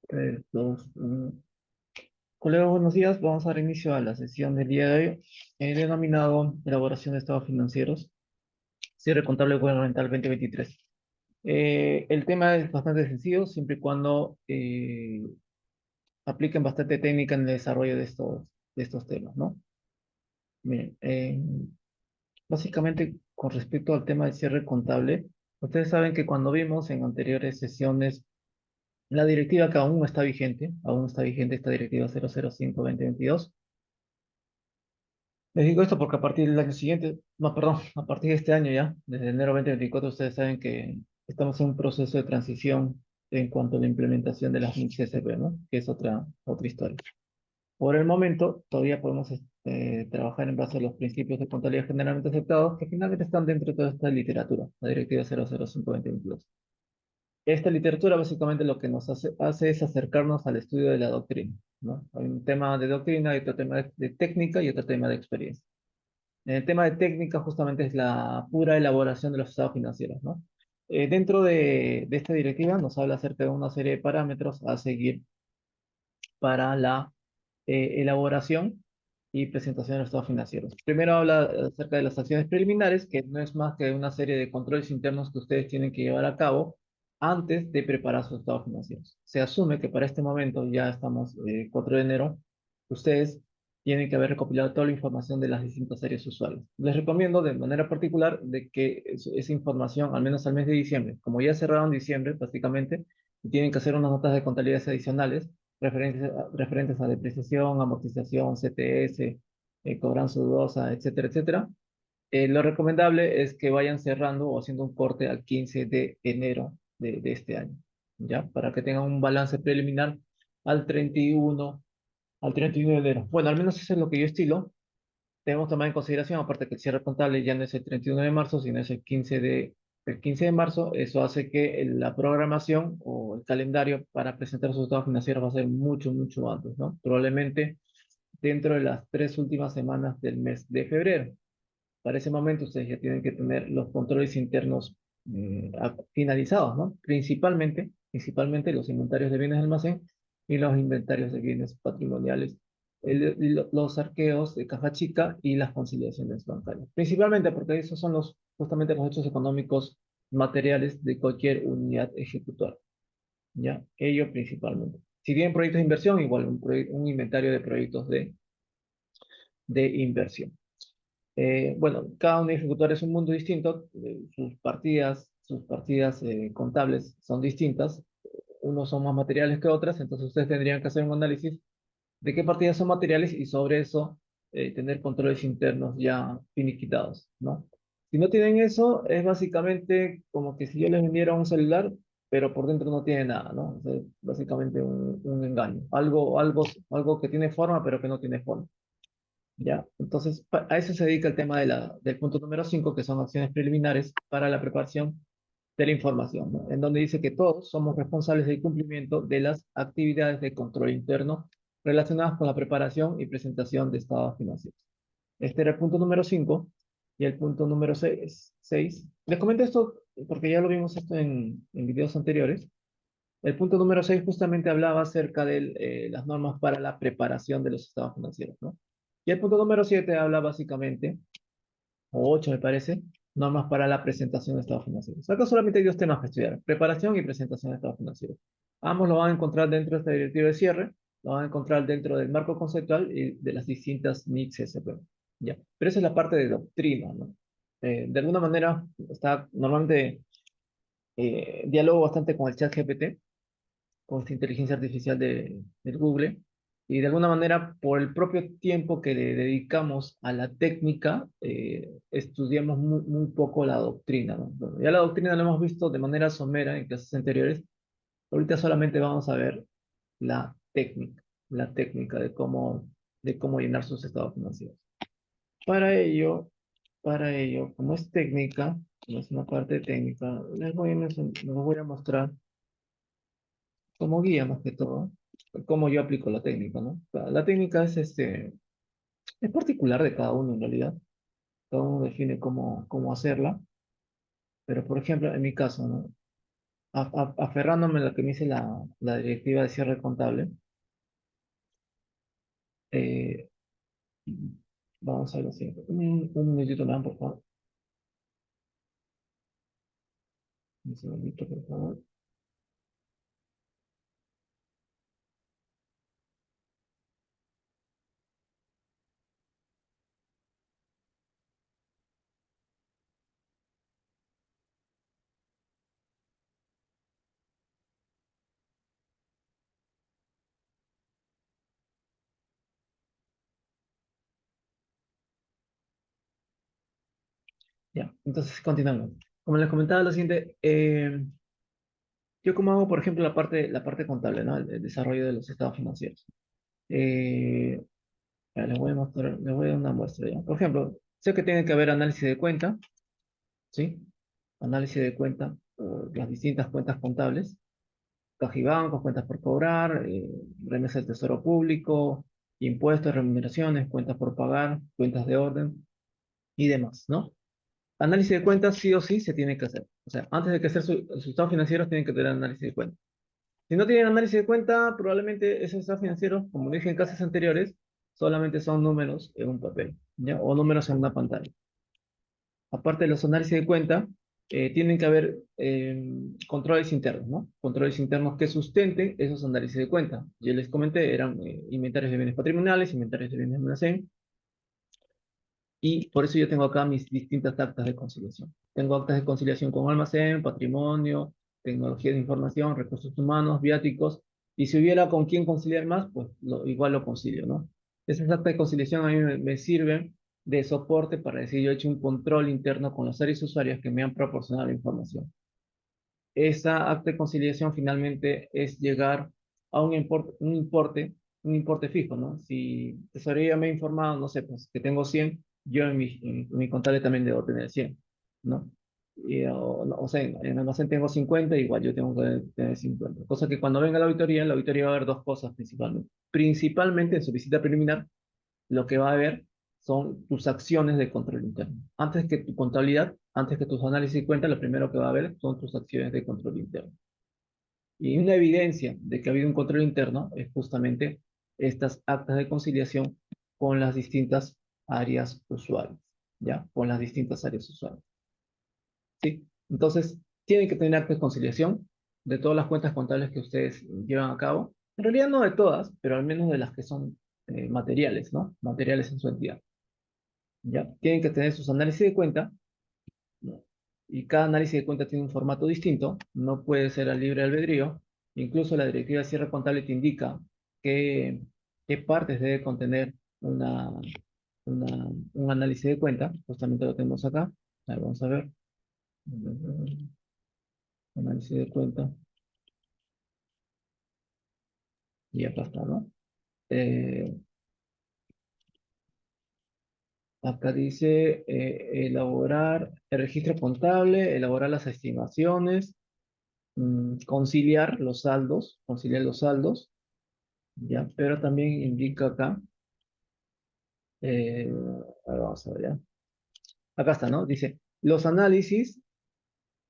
3, 2, 1. Colegas, buenos días. Vamos a dar inicio a la sesión del día de hoy, denominado Elaboración de Estados Financieros, Cierre Contable Gubernamental 2023. El tema es bastante sencillo, siempre y cuando apliquen bastante técnica en el desarrollo de estos temas, ¿no? Miren, básicamente, con respecto al tema del cierre contable, ustedes saben que cuando vimos en anteriores sesiones la directiva que aún está vigente esta directiva 005-2022. Les digo esto porque a partir del año siguiente, no, perdón, a partir de este año ya, desde enero 2024, ustedes saben que estamos en un proceso de transición en cuanto a la implementación de las MIC CSP, ¿no? Que es otra historia. Por el momento, todavía podemos trabajar en base a los principios de contabilidad generalmente aceptados, que finalmente están dentro de toda esta literatura, la Directiva 005-2022. Esta literatura básicamente lo que nos hace es acercarnos al estudio de la doctrina, ¿no? Hay un tema de doctrina, hay otro tema de técnica y otro tema de experiencia. En el tema de técnica justamente es la pura elaboración de los estados financieros, ¿no? Dentro de esta directiva nos habla acerca de una serie de parámetros a seguir para la elaboración y presentación de los estados financieros. Primero habla acerca de las acciones preliminares, que no es más que una serie de controles internos que ustedes tienen que llevar a cabo antes de preparar sus estados financieros. Se asume que para este momento, ya estamos 4 de enero, ustedes tienen que haber recopilado toda la información de las distintas áreas usuales. Les recomiendo de manera particular de que esa información, al menos al mes de diciembre, como ya cerraron diciembre prácticamente, tienen que hacer unas notas de contabilidad adicionales referentes a depreciación, amortización, CTS, cobranza dudosa, etcétera, etcétera. Lo recomendable es que vayan cerrando o haciendo un corte al 15 de enero de este año, ¿ya? Para que tengan un balance preliminar al 31, al 31 de enero. Bueno, al menos eso es lo que yo estilo. Debemos tomar en consideración, aparte que el cierre contable ya no es el 31 de marzo, sino es el 15 de marzo. Eso hace que la programación o el calendario para presentar sus estados financieros va a ser mucho, mucho antes, ¿no? Probablemente dentro de las 3 últimas semanas del mes de febrero. Para ese momento ustedes ya tienen que tener los controles internos finalizados, ¿no? Principalmente los inventarios de bienes de almacén y los inventarios de bienes patrimoniales, los arqueos de caja chica y las conciliaciones bancarias. Principalmente porque esos son justamente los hechos económicos materiales de cualquier unidad ejecutora, ¿ya? Ello principalmente. Si tienen proyectos de inversión, igual un inventario de proyectos de inversión. Bueno, cada un ejecutor es un mundo distinto, sus partidas contables son distintas, unos son más materiales que otras, entonces ustedes tendrían que hacer un análisis de qué partidas son materiales y sobre eso tener controles internos ya finiquitados, ¿no? Si no tienen eso, es básicamente como que si yo les vendiera un celular, pero por dentro no tiene nada, ¿no? O sea, básicamente un engaño, algo que tiene forma, pero que no tiene forma. ¿Ya? Entonces, a eso se dedica el tema del punto número 5, que son acciones preliminares para la preparación de la información, ¿no? En donde dice que todos somos responsables del cumplimiento de las actividades de control interno relacionadas con la preparación y presentación de estados financieros. Este era el punto número 5 y el punto número 6. Les comento esto porque ya lo vimos esto en videos anteriores. El punto número 6 justamente hablaba acerca de las normas para la preparación de los estados financieros, ¿no? Y el punto número 7 habla básicamente, o 8 me parece, normas para la presentación de estados financieros. Acá solamente hay dos temas que estudiar, preparación y presentación de estados financieros. Ambos lo van a encontrar dentro de esta directiva de cierre, lo van a encontrar dentro del marco conceptual y de las distintas NICs SP. ¿Ya? Pero esa es la parte de doctrina, ¿no? De alguna manera, normalmente diálogo bastante con el chat GPT, con esta inteligencia artificial del Google, y de alguna manera, por el propio tiempo que le dedicamos a la técnica, estudiamos muy, muy poco la doctrina, ¿no? Bueno, ya la doctrina la hemos visto de manera somera en clases anteriores, ahorita solamente vamos a ver la técnica de cómo llenar sus estados financieros. Para ello, como es técnica, como es una parte técnica, les voy a mostrar como guía más que todo, cómo yo aplico la técnica, ¿no? La técnica es particular de cada uno en realidad, cada uno define cómo hacerla, pero por ejemplo, en mi caso, ¿no? Aferrándome a lo que me dice la directiva de cierre contable, eh, vamos a ver lo siguiente. Un minutito más, por favor. Un segundito, por favor. Ya, entonces continuamos. Como les comentaba lo siguiente, yo como hago, por ejemplo, la parte contable, ¿no? El desarrollo de los estados financieros. Eh, les voy a mostrar, les voy a dar una muestra ya. Por ejemplo, sé que tiene que haber análisis de cuenta, ¿sí? Análisis de cuenta, las distintas cuentas contables, caja y bancos, cuentas por cobrar, remesas del tesoro público, impuestos, remuneraciones, cuentas por pagar, cuentas de orden y demás, ¿no? Análisis de cuentas sí o sí se tiene que hacer. O sea, antes de que hacer sus estados financieros tienen que tener análisis de cuentas. Si no tienen análisis de cuenta, probablemente esos estados financieros, como dije en casos anteriores, solamente son números en un papel, ¿ya? O números en una pantalla. Aparte de los análisis de cuenta, tienen que haber controles internos, ¿no? Controles internos que sustenten esos análisis de cuenta. Yo les comenté, eran inventarios de bienes patrimoniales, inventarios de bienes de almacén, y por eso yo tengo acá mis distintas actas de conciliación. Tengo actas de conciliación con almacén, patrimonio, tecnología de información, recursos humanos, viáticos, y si hubiera con quién conciliar más, pues igual lo concilio, ¿no? Esas actas de conciliación a mí me sirven de soporte para decir yo he hecho un control interno con las áreas usuarias que me han proporcionado la información. Esa acta de conciliación finalmente es llegar a un importe fijo, ¿no? Si tesorería me ha informado, no sé, pues que tengo 100, yo en mi contable también debo tener 100, ¿no? O sea, en almacén tengo 50, igual yo tengo que tener 50. Cosa que cuando venga la auditoría va a ver dos cosas principalmente. Principalmente en su visita preliminar, lo que va a ver son tus acciones de control interno. Antes que tu contabilidad, antes que tus análisis de cuenta, lo primero que va a ver son tus acciones de control interno. Y una evidencia de que ha habido un control interno es justamente estas actas de conciliación con las distintas áreas usuarias, ¿ya? Con las distintas áreas usuarias, ¿sí? Entonces, tienen que tener actas de conciliación de todas las cuentas contables que ustedes llevan a cabo. En realidad no de todas, pero al menos de las que son materiales, ¿no? Materiales en su entidad. ¿Ya? Tienen que tener sus análisis de cuenta, ¿no? Y cada análisis de cuenta tiene un formato distinto, no puede ser a libre albedrío. Incluso la directiva de cierre contable te indica qué, qué partes debe contener un análisis de cuenta. Justamente lo tenemos acá. A ver, vamos a ver. Análisis de cuenta. Y acá está, ¿no? Eh, Acá dice elaborar el registro contable, elaborar las estimaciones, conciliar los saldos, ¿ya? Pero también indica acá, eh, a ver, vamos a ver, ¿ya? Acá está, ¿no? Dice, los análisis,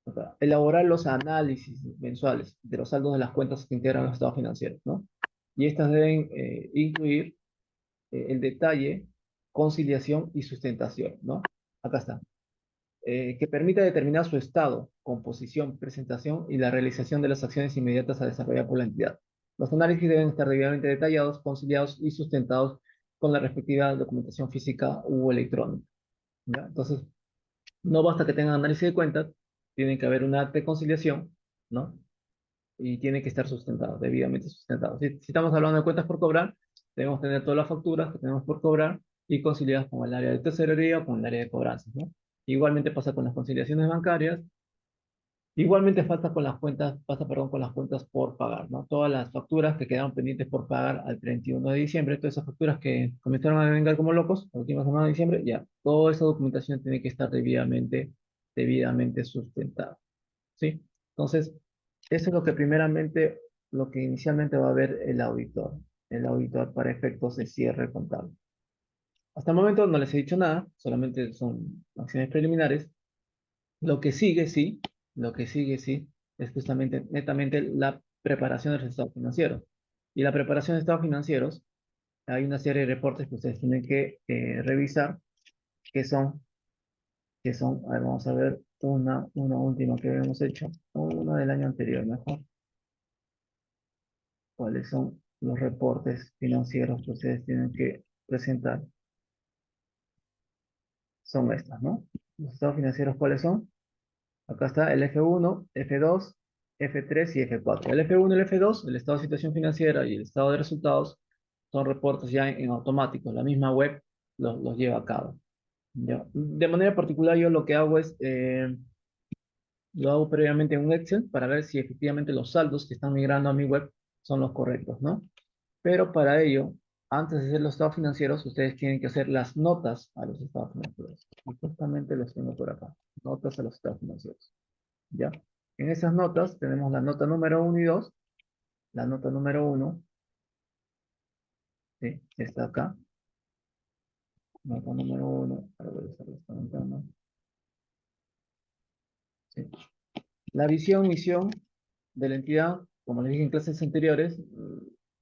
acá, elaborar los análisis mensuales de los saldos de las cuentas que integran los estados financieros, ¿no? Y estas deben incluir el detalle, conciliación y sustentación, ¿no? Acá está. Que permita determinar su estado, composición, presentación y la realización de las acciones inmediatas a desarrollar por la entidad. Los análisis deben estar debidamente detallados, conciliados y sustentados con la respectiva documentación física u electrónica, ¿ya? Entonces, no basta que tengan análisis de cuentas, tiene que haber una acta de conciliación, ¿no? Y tiene que estar sustentado, debidamente sustentado. Si estamos hablando de cuentas por cobrar, debemos tener todas las facturas que tenemos por cobrar y conciliadas con el área de tesorería o con el área de cobranzas, ¿no? Igualmente pasa con las conciliaciones bancarias. Igualmente pasa, perdón, con las cuentas por pagar, ¿no? Todas las facturas que quedaron pendientes por pagar al 31 de diciembre, todas esas facturas que comenzaron a vengar como locos, la última semana de diciembre, ya, toda esa documentación tiene que estar debidamente sustentada, ¿sí? Entonces, eso es lo que primeramente, lo que inicialmente va a ver el auditor para efectos de cierre contable. Hasta el momento no les he dicho nada, solamente son acciones preliminares. Lo que sigue, sí, lo que sigue, sí, es justamente netamente la preparación de los estados financieros. Y la preparación de estados financieros, hay una serie de reportes que ustedes tienen que revisar, que son, a ver, vamos a ver una última que habíamos hecho, una del año anterior, mejor. ¿Cuáles son los reportes financieros que ustedes tienen que presentar? Son estas, ¿no? Los estados financieros, ¿cuáles son? Acá está el F1, F2, F3 y F4. El F1 y el F2, el estado de situación financiera y el estado de resultados, son reportes ya en automático. La misma web los lleva a cabo. ¿Ya? De manera particular, yo lo que hago es, lo hago previamente en un Excel para ver si efectivamente los saldos que están migrando a mi web son los correctos, ¿no? Pero para ello, antes de hacer los estados financieros, ustedes tienen que hacer las notas a los estados financieros. Y justamente los tengo por acá. Notas a los estados financieros. ¿Ya? En esas notas tenemos la nota número uno y 2. La nota número uno, ¿sí? Está acá. Nota número uno. Para ver esta ventana. ¿Sí? La visión, misión de la entidad, como les dije en clases anteriores,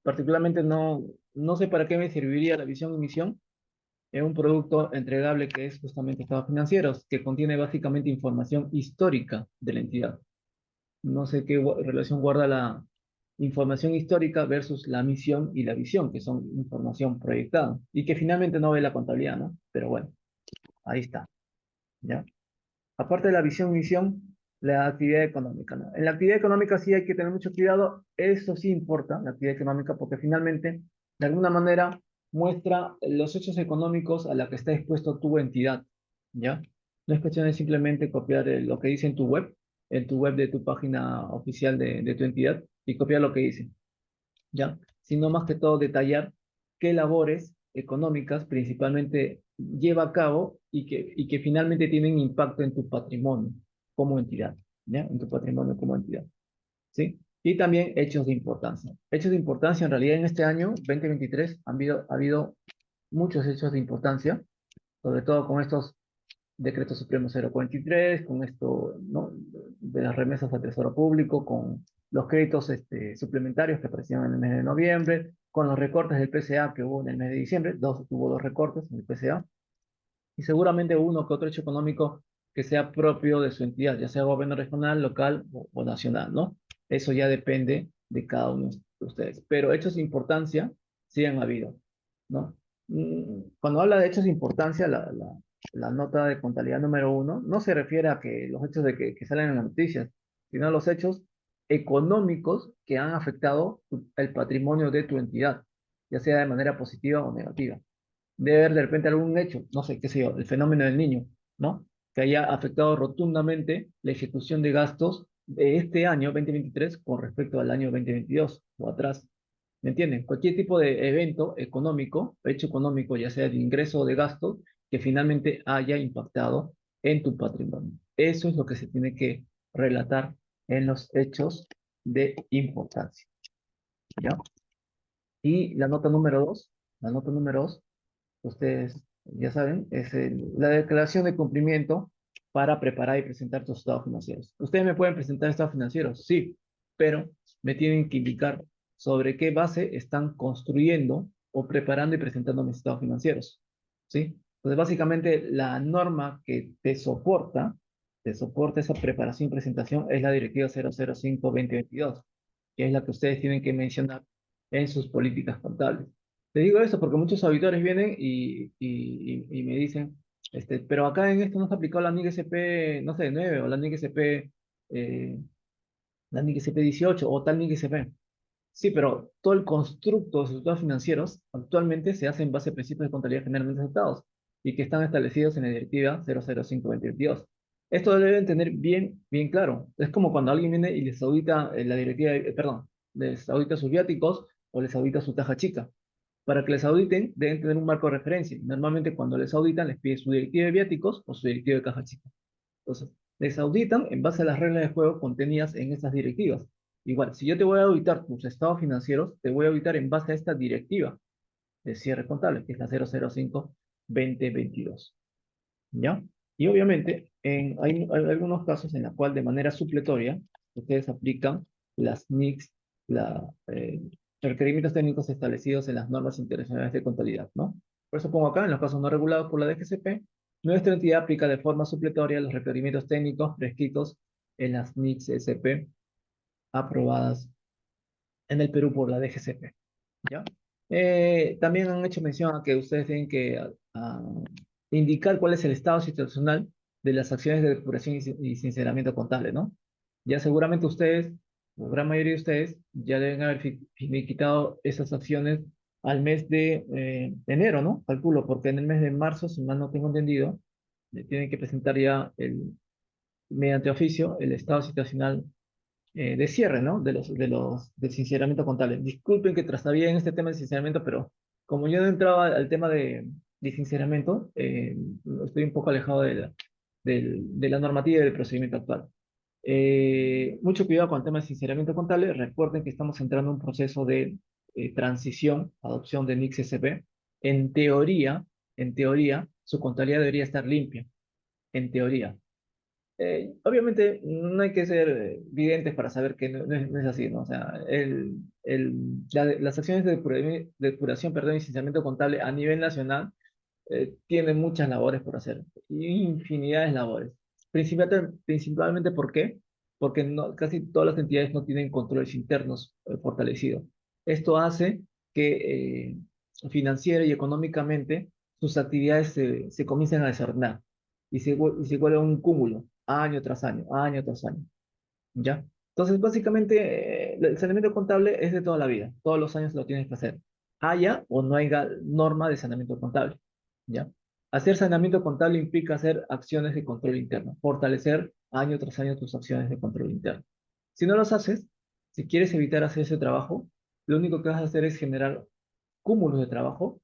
particularmente no sé para qué me serviría la visión y misión. Es un producto entregable que es justamente estados financieros, que contiene básicamente información histórica de la entidad. No sé qué relación guarda la información histórica versus la misión y la visión, que son información proyectada y que finalmente no ve la contabilidad, ¿no? Pero bueno, ahí está, ¿ya? Aparte de la visión y misión, la actividad económica, ¿no? En la actividad económica sí hay que tener mucho cuidado, eso sí importa, la actividad económica, porque finalmente, de alguna manera, muestra los hechos económicos a la que está expuesto tu entidad, ¿ya? No es cuestión de simplemente copiar lo que dice en tu web de tu página oficial de tu entidad, y copiar lo que dice, ¿ya? Sino más que todo detallar qué labores económicas principalmente lleva a cabo y que finalmente tienen impacto en tu patrimonio como entidad, ¿ya? En tu patrimonio como entidad, ¿sí? Y también hechos de importancia. Hechos de importancia, en realidad en este año 2023 ha habido muchos hechos de importancia, sobre todo con estos Decreto Supremo 043, con esto, ¿no? De las remesas al Tesoro Público, con los créditos suplementarios que aparecieron en el mes de noviembre, con los recortes del PCA que hubo en el mes de diciembre, hubo dos recortes en el PCA, y seguramente uno que otro hecho económico que sea propio de su entidad, ya sea gobierno regional, local o nacional, ¿no? Eso ya depende de cada uno de ustedes. Pero hechos de importancia sí han habido, ¿no? Cuando habla de hechos de importancia, la nota de contabilidad número uno no se refiere a que los hechos que salen en las noticias, sino a los hechos económicos que han afectado el patrimonio de tu entidad, ya sea de manera positiva o negativa. Debe haber de repente algún hecho, no sé, qué sé yo, el fenómeno del niño, ¿no? Que haya afectado rotundamente la ejecución de gastos de este año 2023 con respecto al año 2022 o atrás. ¿Me entienden? Cualquier tipo de evento económico, hecho económico, ya sea de ingreso o de gasto, que finalmente haya impactado en tu patrimonio. Eso es lo que se tiene que relatar en los hechos de importancia, ¿ya? Y la nota número dos, ustedes ya saben, es la declaración de cumplimiento para preparar y presentar tus estados financieros. Ustedes me pueden presentar estados financieros, sí, pero me tienen que indicar sobre qué base están construyendo o preparando y presentando mis estados financieros, ¿sí? Entonces, básicamente, la norma que te soporta esa preparación y presentación es la Directiva 005-2022, que es la que ustedes tienen que mencionar en sus políticas contables. Te digo esto porque muchos auditores vienen y me dicen, pero acá en esto no se aplicó la NIC SP, no sé, 9 o la NIC SP, la NIC SP 18 o tal NIC SP. Sí, pero todo el constructo de sus estados financieros actualmente se hace en base a principios de contabilidad generalmente aceptados y que están establecidos en la Directiva 005-2022. Esto deben tener bien claro. Es como cuando alguien viene y les audita la directiva, perdón, les audita sus viáticos o les audita su caja chica. Para que les auditen, deben tener un marco de referencia. Normalmente, cuando les auditan, les pide su directiva de viáticos o su directiva de caja chica. Entonces, les auditan en base a las reglas de juego contenidas en esas directivas. Igual, si yo te voy a auditar tus estados financieros, te voy a auditar en base a esta directiva de cierre contable, que es la 005-2022. ¿Ya? Y obviamente, hay algunos casos en los cuales de manera supletoria ustedes aplican las NICs, la, eh, requerimientos técnicos establecidos en las normas internacionales de contabilidad, ¿no? Por eso pongo acá, en los casos no regulados por la DGCP, nuestra entidad aplica de forma supletoria los requerimientos técnicos prescritos en las NICs SP aprobadas en el Perú por la DGCP, ¿ya? También han hecho mención a que ustedes tienen que indicar cuál es el estado situacional de las acciones de depuración y sinceramiento contable, ¿no? Ya seguramente ustedes, la gran mayoría de ustedes, ya deben haber finiquitado esas acciones al mes de enero, ¿no? Calculo, porque en el mes de marzo, si mal no tengo entendido, tienen que presentar ya mediante oficio el estado situacional de cierre, ¿no? Del sinceramiento contable. Disculpen que trastabilla en este tema de sinceramiento, pero como yo no entraba al tema de sinceramiento, estoy un poco alejado de la normativa y del procedimiento actual. Mucho cuidado con el tema de sinceramiento contable. Recuerden que estamos entrando en un proceso de transición, adopción de NICS SP. En teoría, en teoría, su contabilidad debería estar limpia. En teoría. Obviamente no hay que ser videntes para saber que no es así, ¿no? O sea, las acciones de depuración, perdón, y licenciamiento contable a nivel nacional tienen muchas labores por hacer, infinidad de labores. Principalmente, ¿por qué? Porque casi todas las entidades no tienen controles internos fortalecidos. Esto hace que financiera y económicamente sus actividades se comiencen a desordenar y se vuelve un cúmulo, año tras año, ¿ya? Entonces, básicamente, el saneamiento contable es de toda la vida, todos los años lo tienes que hacer, haya o no haya norma de saneamiento contable, ¿ya? Hacer saneamiento contable implica hacer acciones de control interno, fortalecer año tras año tus acciones de control interno. Si no los haces, si quieres evitar hacer ese trabajo, lo único que vas a hacer es generar cúmulos de trabajo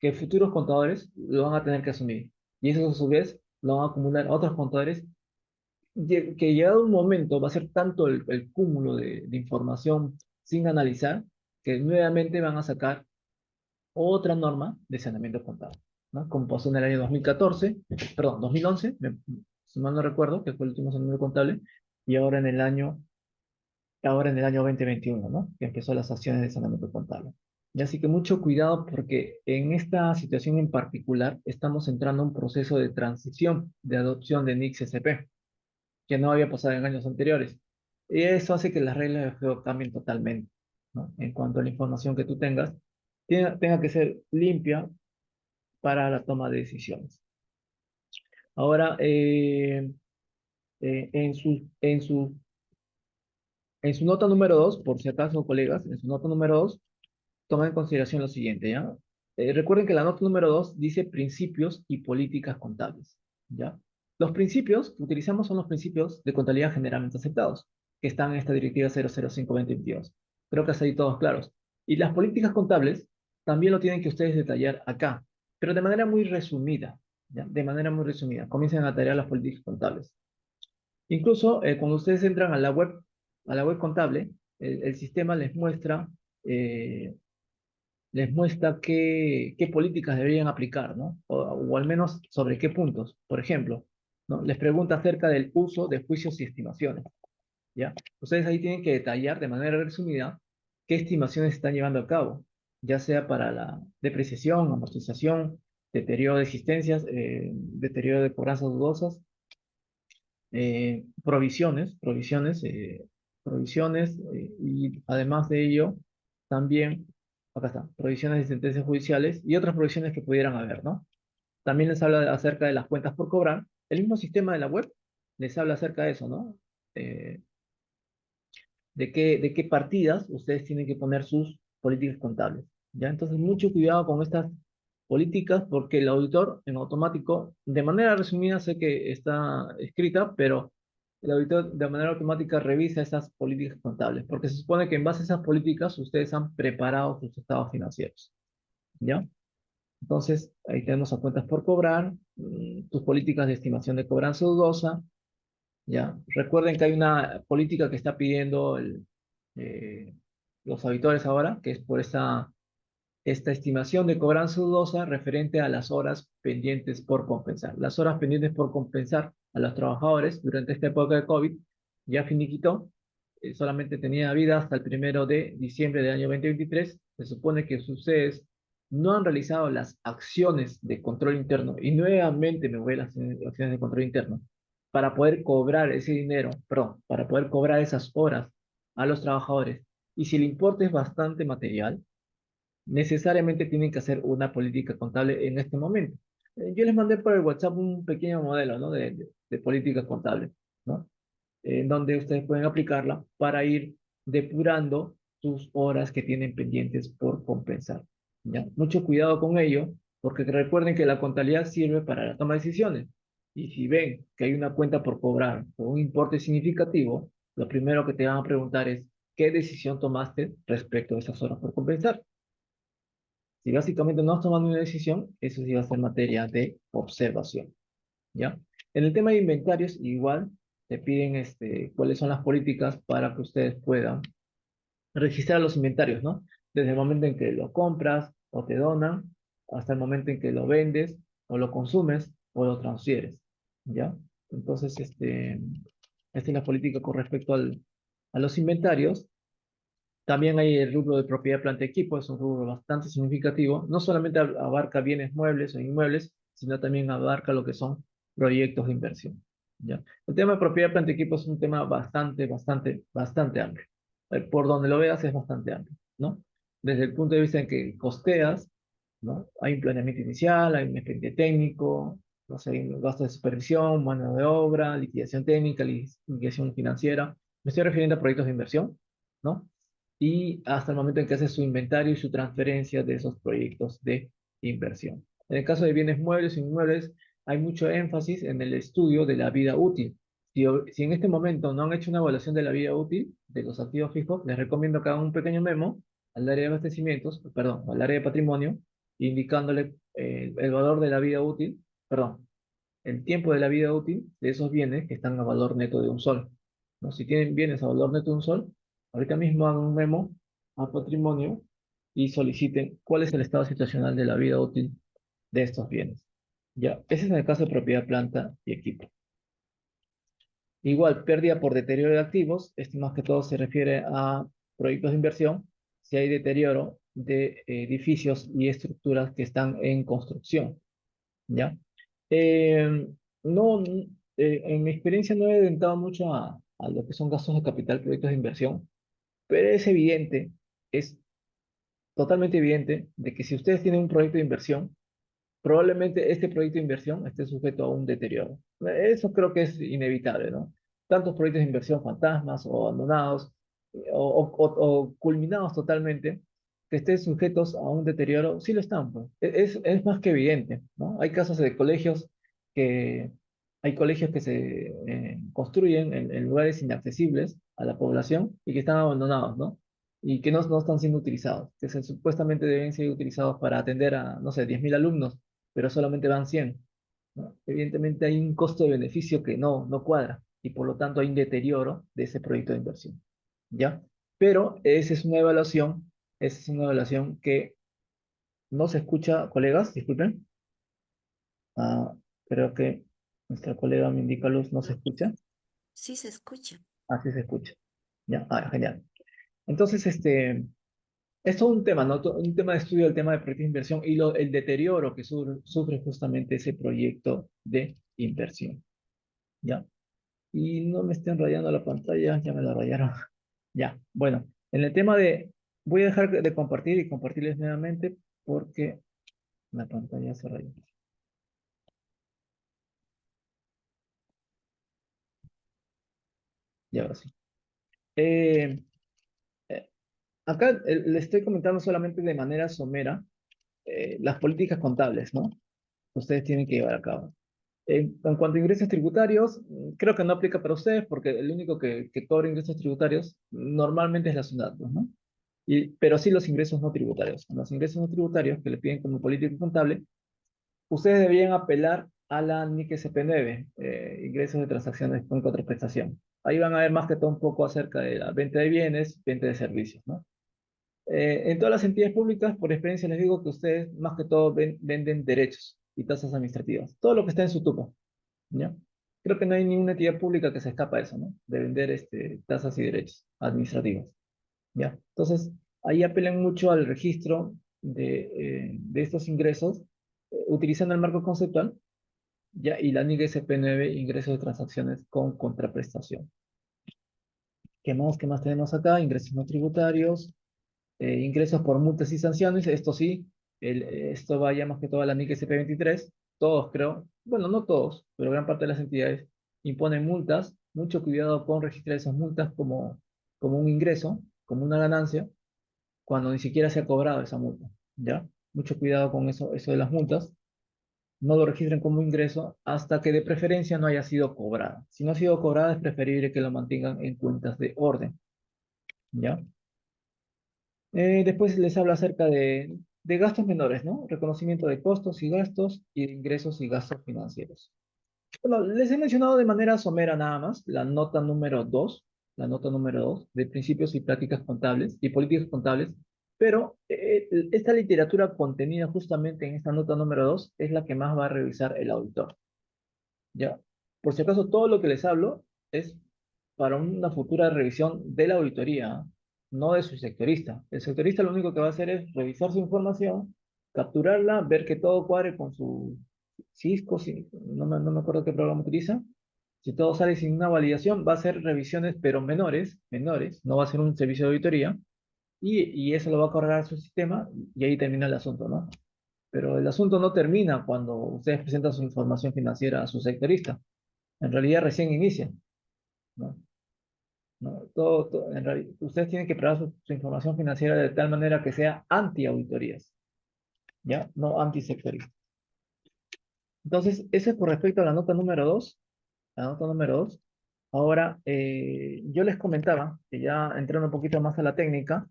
que futuros contadores lo van a tener que asumir. Y eso a su vez lo van a acumular otros contadores que llegado un momento va a ser tanto el cúmulo de información sin analizar que nuevamente van a sacar otra norma de saneamiento contable, ¿no? Como pasó en el año 2014, perdón, 2011, si mal no recuerdo, que fue el último saneamiento contable, y ahora en el año 2021, ¿no? Que empezó las acciones de saneamiento contable. Y así que mucho cuidado porque en esta situación en particular estamos entrando a un proceso de transición de adopción de NICS SP, que no había pasado en años anteriores. Y eso hace que las reglas de juego cambien totalmente, ¿no? En cuanto a la información que tú tengas, tenga que ser limpia para la toma de decisiones. Ahora, en su nota número 2, por si acaso, colegas, en su nota número 2, toma en consideración lo siguiente, ¿ya? Recuerden que la nota número 2 dice principios y políticas contables, ¿ya? Los principios que utilizamos son los principios de contabilidad generalmente aceptados, que están en esta directiva 005-2022. Creo que hasta ahí todos claros. Y las políticas contables también lo tienen que ustedes detallar acá, pero de manera muy resumida, ¿ya? De manera muy resumida. Comiencen a detallar las políticas contables. Incluso cuando ustedes entran a la web contable, el sistema eh, les muestra qué políticas deberían aplicar, ¿no? O al menos sobre qué puntos. Por ejemplo, ¿no? Les pregunta acerca del uso de juicios y estimaciones, ¿ya? Ustedes ahí tienen que detallar de manera resumida qué estimaciones están llevando a cabo, ya sea para la depreciación, amortización, deterioro de existencias, deterioro de cobranzas dudosas, provisiones, y además de ello, también, acá está, provisiones de sentencias judiciales y otras provisiones que pudieran haber, ¿no? También les habla acerca de las cuentas por cobrar. El mismo sistema de la web les habla acerca de eso, ¿no? Eh, de qué partidas ustedes tienen que poner sus políticas contables, ¿ya? Entonces, mucho cuidado con estas políticas porque el auditor en automático, de manera resumida, sé que está escrita, pero el auditor de manera automática revisa esas políticas contables, porque se supone que en base a esas políticas ustedes han preparado sus estados financieros, ¿ya? Entonces, ahí tenemos a cuentas por cobrar, tus políticas de estimación de cobranza dudosa, ¿ya? Recuerden que hay una política que está pidiendo eh, los auditores ahora, que es por esta estimación de cobranza dudosa referente a las horas pendientes por compensar. Las horas pendientes por compensar a los trabajadores durante esta época de COVID ya finiquitó solamente tenía vida hasta el 1 de diciembre del año 2023. Se supone que ustedes no han realizado las acciones de control interno, y nuevamente me voy a las acciones de control interno, para poder cobrar ese dinero, perdón, para poder cobrar esas horas a los trabajadores. Y si el importe es bastante material, necesariamente tienen que hacer una política contable en este momento. Yo les mandé por el WhatsApp un pequeño modelo, ¿no? de política contable, ¿no? En donde ustedes pueden aplicarla para ir depurando sus horas que tienen pendientes por compensar, ¿ya? Mucho cuidado con ello, porque recuerden que la contabilidad sirve para la toma de decisiones. Y si ven que hay una cuenta por cobrar con un importe significativo, lo primero que te van a preguntar es, ¿qué decisión tomaste respecto a esas horas por compensar? Si básicamente no has tomado una decisión, eso sí va a ser materia de observación, ¿ya? En el tema de inventarios, igual te piden cuáles son las políticas para que ustedes puedan registrar los inventarios, ¿no? Desde el momento en que lo compras o te donan, hasta el momento en que lo vendes o lo consumes o lo transfieres, ¿ya? Entonces, esta es la política con respecto a los inventarios. También hay el rubro de propiedad, planta y equipo, es un rubro bastante significativo. No solamente abarca bienes muebles o inmuebles, sino también abarca lo que son proyectos de inversión, ¿ya? El tema de propiedad, planta y equipo es un tema bastante amplio. Por donde lo veas es bastante amplio, ¿no? Desde el punto de vista en que costeas, ¿no? Hay un planeamiento inicial, hay un expediente técnico, no sé, hay un gasto de supervisión, mano de obra, liquidación técnica, liquidación financiera. Me estoy refiriendo a proyectos de inversión, ¿no? Y hasta el momento en que hace su inventario y su transferencia de esos proyectos de inversión. En el caso de bienes muebles e inmuebles, hay mucho énfasis en el estudio de la vida útil. Si en este momento no han hecho una evaluación de la vida útil de los activos fijos, les recomiendo que hagan un pequeño memo al área de abastecimientos, perdón, al área de patrimonio, indicándole el valor de la vida útil, perdón, el tiempo de la vida útil de esos bienes que están a valor neto de un sol, ¿no? Si tienen bienes a valor neto de un sol, ahorita mismo hagan un memo a patrimonio y soliciten cuál es el estado situacional de la vida útil de estos bienes. Ya, ese es en el caso de propiedad, planta y equipo. Igual, pérdida por deterioro de activos, esto más que todo se refiere a proyectos de inversión, si hay deterioro de edificios y estructuras que están en construcción, ¿ya? Eh, no, en mi experiencia no he adentrado mucho a lo que son gastos de capital, proyectos de inversión, pero es evidente, es totalmente evidente de que si ustedes tienen un proyecto de inversión, probablemente este proyecto de inversión esté sujeto a un deterioro. Eso creo que es inevitable, ¿no? Tantos proyectos de inversión fantasmas o abandonados o culminados totalmente, que estén sujetos a un deterioro, sí lo están, pues. Es más que evidente, ¿no? Hay casos de colegios que, hay colegios que se construyen en lugares inaccesibles a la población y que están abandonados, ¿no? Y que no están siendo utilizados, que supuestamente deben ser utilizados para atender a, no sé, 10.000 alumnos, pero solamente van 100, ¿no? Evidentemente hay un costo de beneficio que no cuadra y por lo tanto hay un deterioro de ese proyecto de inversión, ¿ya? Pero esa es una evaluación que no se escucha, colegas, disculpen. Ah, creo que nuestra colega me indica luz, no se escucha. Sí se escucha. Así se escucha. Ya, genial. Entonces, es todo un tema, ¿no? Un tema de estudio del tema de proyectos de inversión y el deterioro que sufre justamente ese proyecto de inversión, ¿ya? Y no me estén rayando la pantalla, ya me la rayaron. Ya, bueno, en el tema de, voy a dejar de compartir y compartirles nuevamente porque la pantalla se rayó. Ya ahora sí. Eh, Acá le estoy comentando solamente de manera somera las políticas contables, ¿no? Que ustedes tienen que llevar a cabo. En cuanto a ingresos tributarios, creo que no aplica para ustedes porque el único que cobra ingresos tributarios normalmente es la SUNAT, pues, ¿no? Pero sí los ingresos no tributarios. Los ingresos no tributarios que le piden como política contable, ustedes deberían apelar a la NIC SP9, ingresos de transacciones con contraprestación. Ahí van a ver más que todo un poco acerca de la venta de bienes, venta de servicios, ¿no? En todas las entidades públicas, por experiencia les digo que ustedes más que todo venden derechos y tasas administrativas. Todo lo que está en su tupo, ¿ya? Creo que no hay ninguna entidad pública que se escapa de eso, ¿no? De vender tasas y derechos administrativos, ¿ya? Entonces, ahí apelan mucho al registro de estos ingresos, utilizando el marco conceptual, ¿ya? Y la NIC SP9, ingresos de transacciones con contraprestación. ¿Qué más? ¿Qué más tenemos acá? Ingresos no tributarios, ingresos por multas y sanciones. Esto sí, esto vaya más que todo a la NIC SP23. Todos creo, bueno, no todos, pero gran parte de las entidades imponen multas. Mucho cuidado con registrar esas multas como un ingreso, como una ganancia, cuando ni siquiera se ha cobrado esa multa, ¿ya? Mucho cuidado con eso de las multas. No lo registren como ingreso hasta que de preferencia no haya sido cobrada. Si no ha sido cobrada, es preferible que lo mantengan en cuentas de orden, ¿ya? Después les habla acerca de gastos menores, ¿no? Reconocimiento de costos y gastos y de ingresos y gastos financieros. Bueno, les he mencionado de manera somera nada más la nota número 2 de principios y prácticas contables y políticas contables, pero esta literatura contenida justamente en esta nota número 2 es la que más va a revisar el auditor, ¿ya? Por si acaso, todo lo que les hablo es para una futura revisión de la auditoría, no de su sectorista. El sectorista lo único que va a hacer es revisar su información, capturarla, ver que todo cuadre con su Cisco, si, no me acuerdo qué programa utiliza. Si todo sale sin una validación, va a hacer revisiones, pero menores, no va a ser un servicio de auditoría, y eso lo va a cargar a su sistema, y ahí termina el asunto, ¿no? Pero el asunto no termina cuando ustedes presentan su información financiera a su sectorista. En realidad recién inicia, ¿no? ¿No? En realidad, ustedes tienen que preparar su información financiera de tal manera que sea anti-auditorías, ¿ya? No anti-sectorista. Entonces, eso es por respecto a la nota número 2. La nota número 2. Ahora, yo les comentaba que ya entrando un poquito más a la técnica,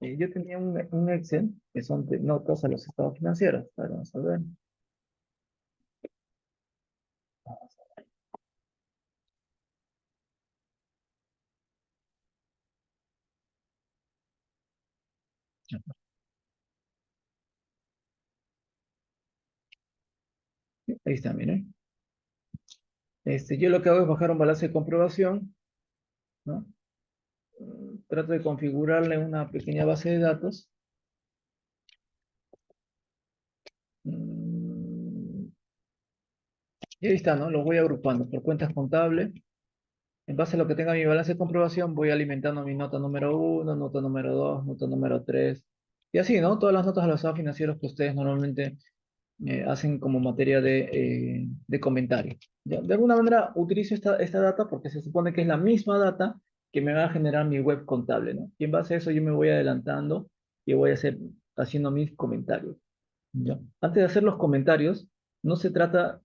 yo tenía un Excel que son de notas a los estados financieros. A ver, vamos a ver. Ahí está, miren. Yo lo que hago es bajar un balance de comprobación, ¿no? Trato de configurarle una pequeña base de datos. Mm, Y ahí está, ¿no? Los voy agrupando por cuentas contables. En base a lo que tenga mi balance de comprobación, voy alimentando mi nota número uno, nota número 2, nota número 3. Y así, ¿no? Todas las notas a los estados financieros que ustedes normalmente hacen como materia de comentario. ¿Ya? De alguna manera utilizo esta data porque se supone que es la misma data que me va a generar mi web contable, ¿no? Y en base a eso yo me voy adelantando y voy haciendo mis comentarios. ¿Ya? Antes de hacer los comentarios, no se trata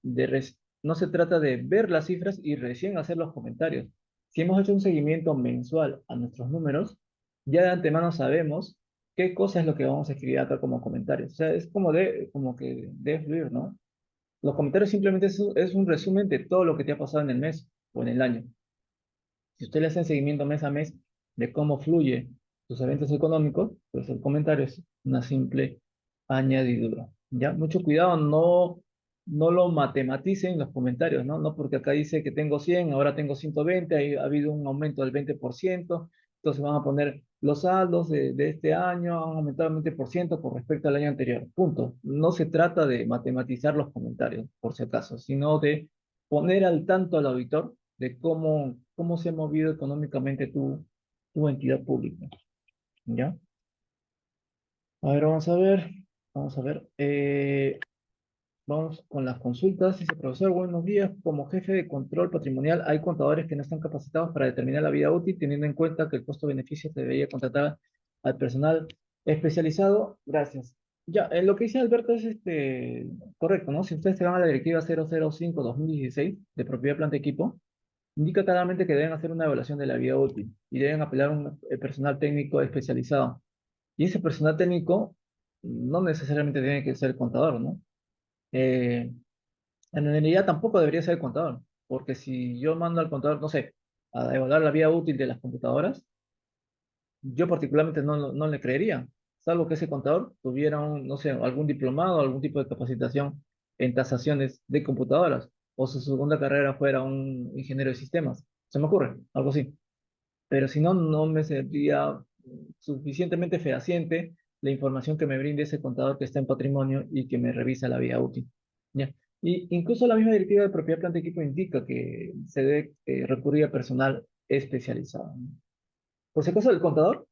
no se trata de ver las cifras y recién hacer los comentarios. Si hemos hecho un seguimiento mensual a nuestros números, ya de antemano sabemos qué cosa es lo que vamos a escribir acá como comentarios. O sea, es como que debe fluir, ¿no? Los comentarios simplemente es un resumen de todo lo que te ha pasado en el mes o en el año. Si usted le hace seguimiento mes a mes de cómo fluye sus eventos económicos, pues el comentario es una simple añadidura. ¿Ya? Mucho cuidado, no lo matematicen los comentarios, ¿no? No porque acá dice que tengo 100, ahora tengo 120, ha habido un aumento del 20%, entonces van a poner los saldos de este año, han aumentado el 20% con respecto al año anterior. Punto. No se trata de matematizar los comentarios, por si acaso, sino de poner al tanto al auditor de cómo se ha movido económicamente tu entidad pública. ¿Ya? A ver, vamos a ver. Vamos con las consultas. Dice, profesor, buenos días. Como jefe de control patrimonial, hay contadores que no están capacitados para determinar la vida útil, teniendo en cuenta que el costo-beneficio se debería contratar al personal especializado. Gracias. Ya, lo que dice Alberto es correcto, ¿no? Si ustedes se van a la directiva 005-2016 de propiedad, planta, equipo, indica claramente que deben hacer una evaluación de la vida útil y deben apelar a un personal técnico especializado. Y ese personal técnico no necesariamente tiene que ser contador, ¿no? Eh, en realidad tampoco debería ser contador, porque si yo mando al contador, no sé, a evaluar la vida útil de las computadoras, yo particularmente no le creería, salvo que ese contador tuviera no sé, algún diplomado, algún tipo de capacitación en tasaciones de computadoras. o su segunda carrera fuera un ingeniero de sistemas. Se me ocurre, algo así. Pero si no, no me sentiría suficientemente fehaciente la información que me brinde ese contador que está en patrimonio y que me revisa la vida útil. ¿Ya? Y incluso la misma directiva de propiedad, planta y equipo indica que se debe recurrir a personal especializado, ¿no? Por si acaso, el contador,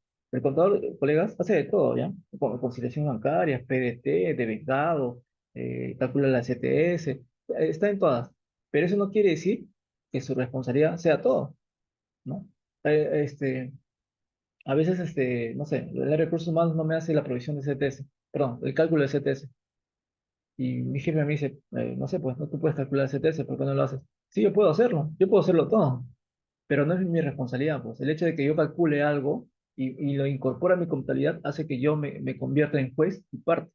colegas, hace de todo, ¿ya? Conciliación bancaria, PDT, de vengado, calcula la CTS, está en todas. Pero eso no quiere decir que su responsabilidad sea todo, ¿no? Este, a veces, no sé, el área de recursos humanos no me hace la provisión de CTS, perdón, el cálculo de CTS. Y mi jefe me dice, no sé, pues no tú puedes calcular CTS, ¿por qué no lo haces? Sí, yo puedo hacerlo todo, pero no es mi responsabilidad, pues. El hecho de que yo calcule algo y lo incorpore a mi contabilidad hace que yo me convierta en juez y parte,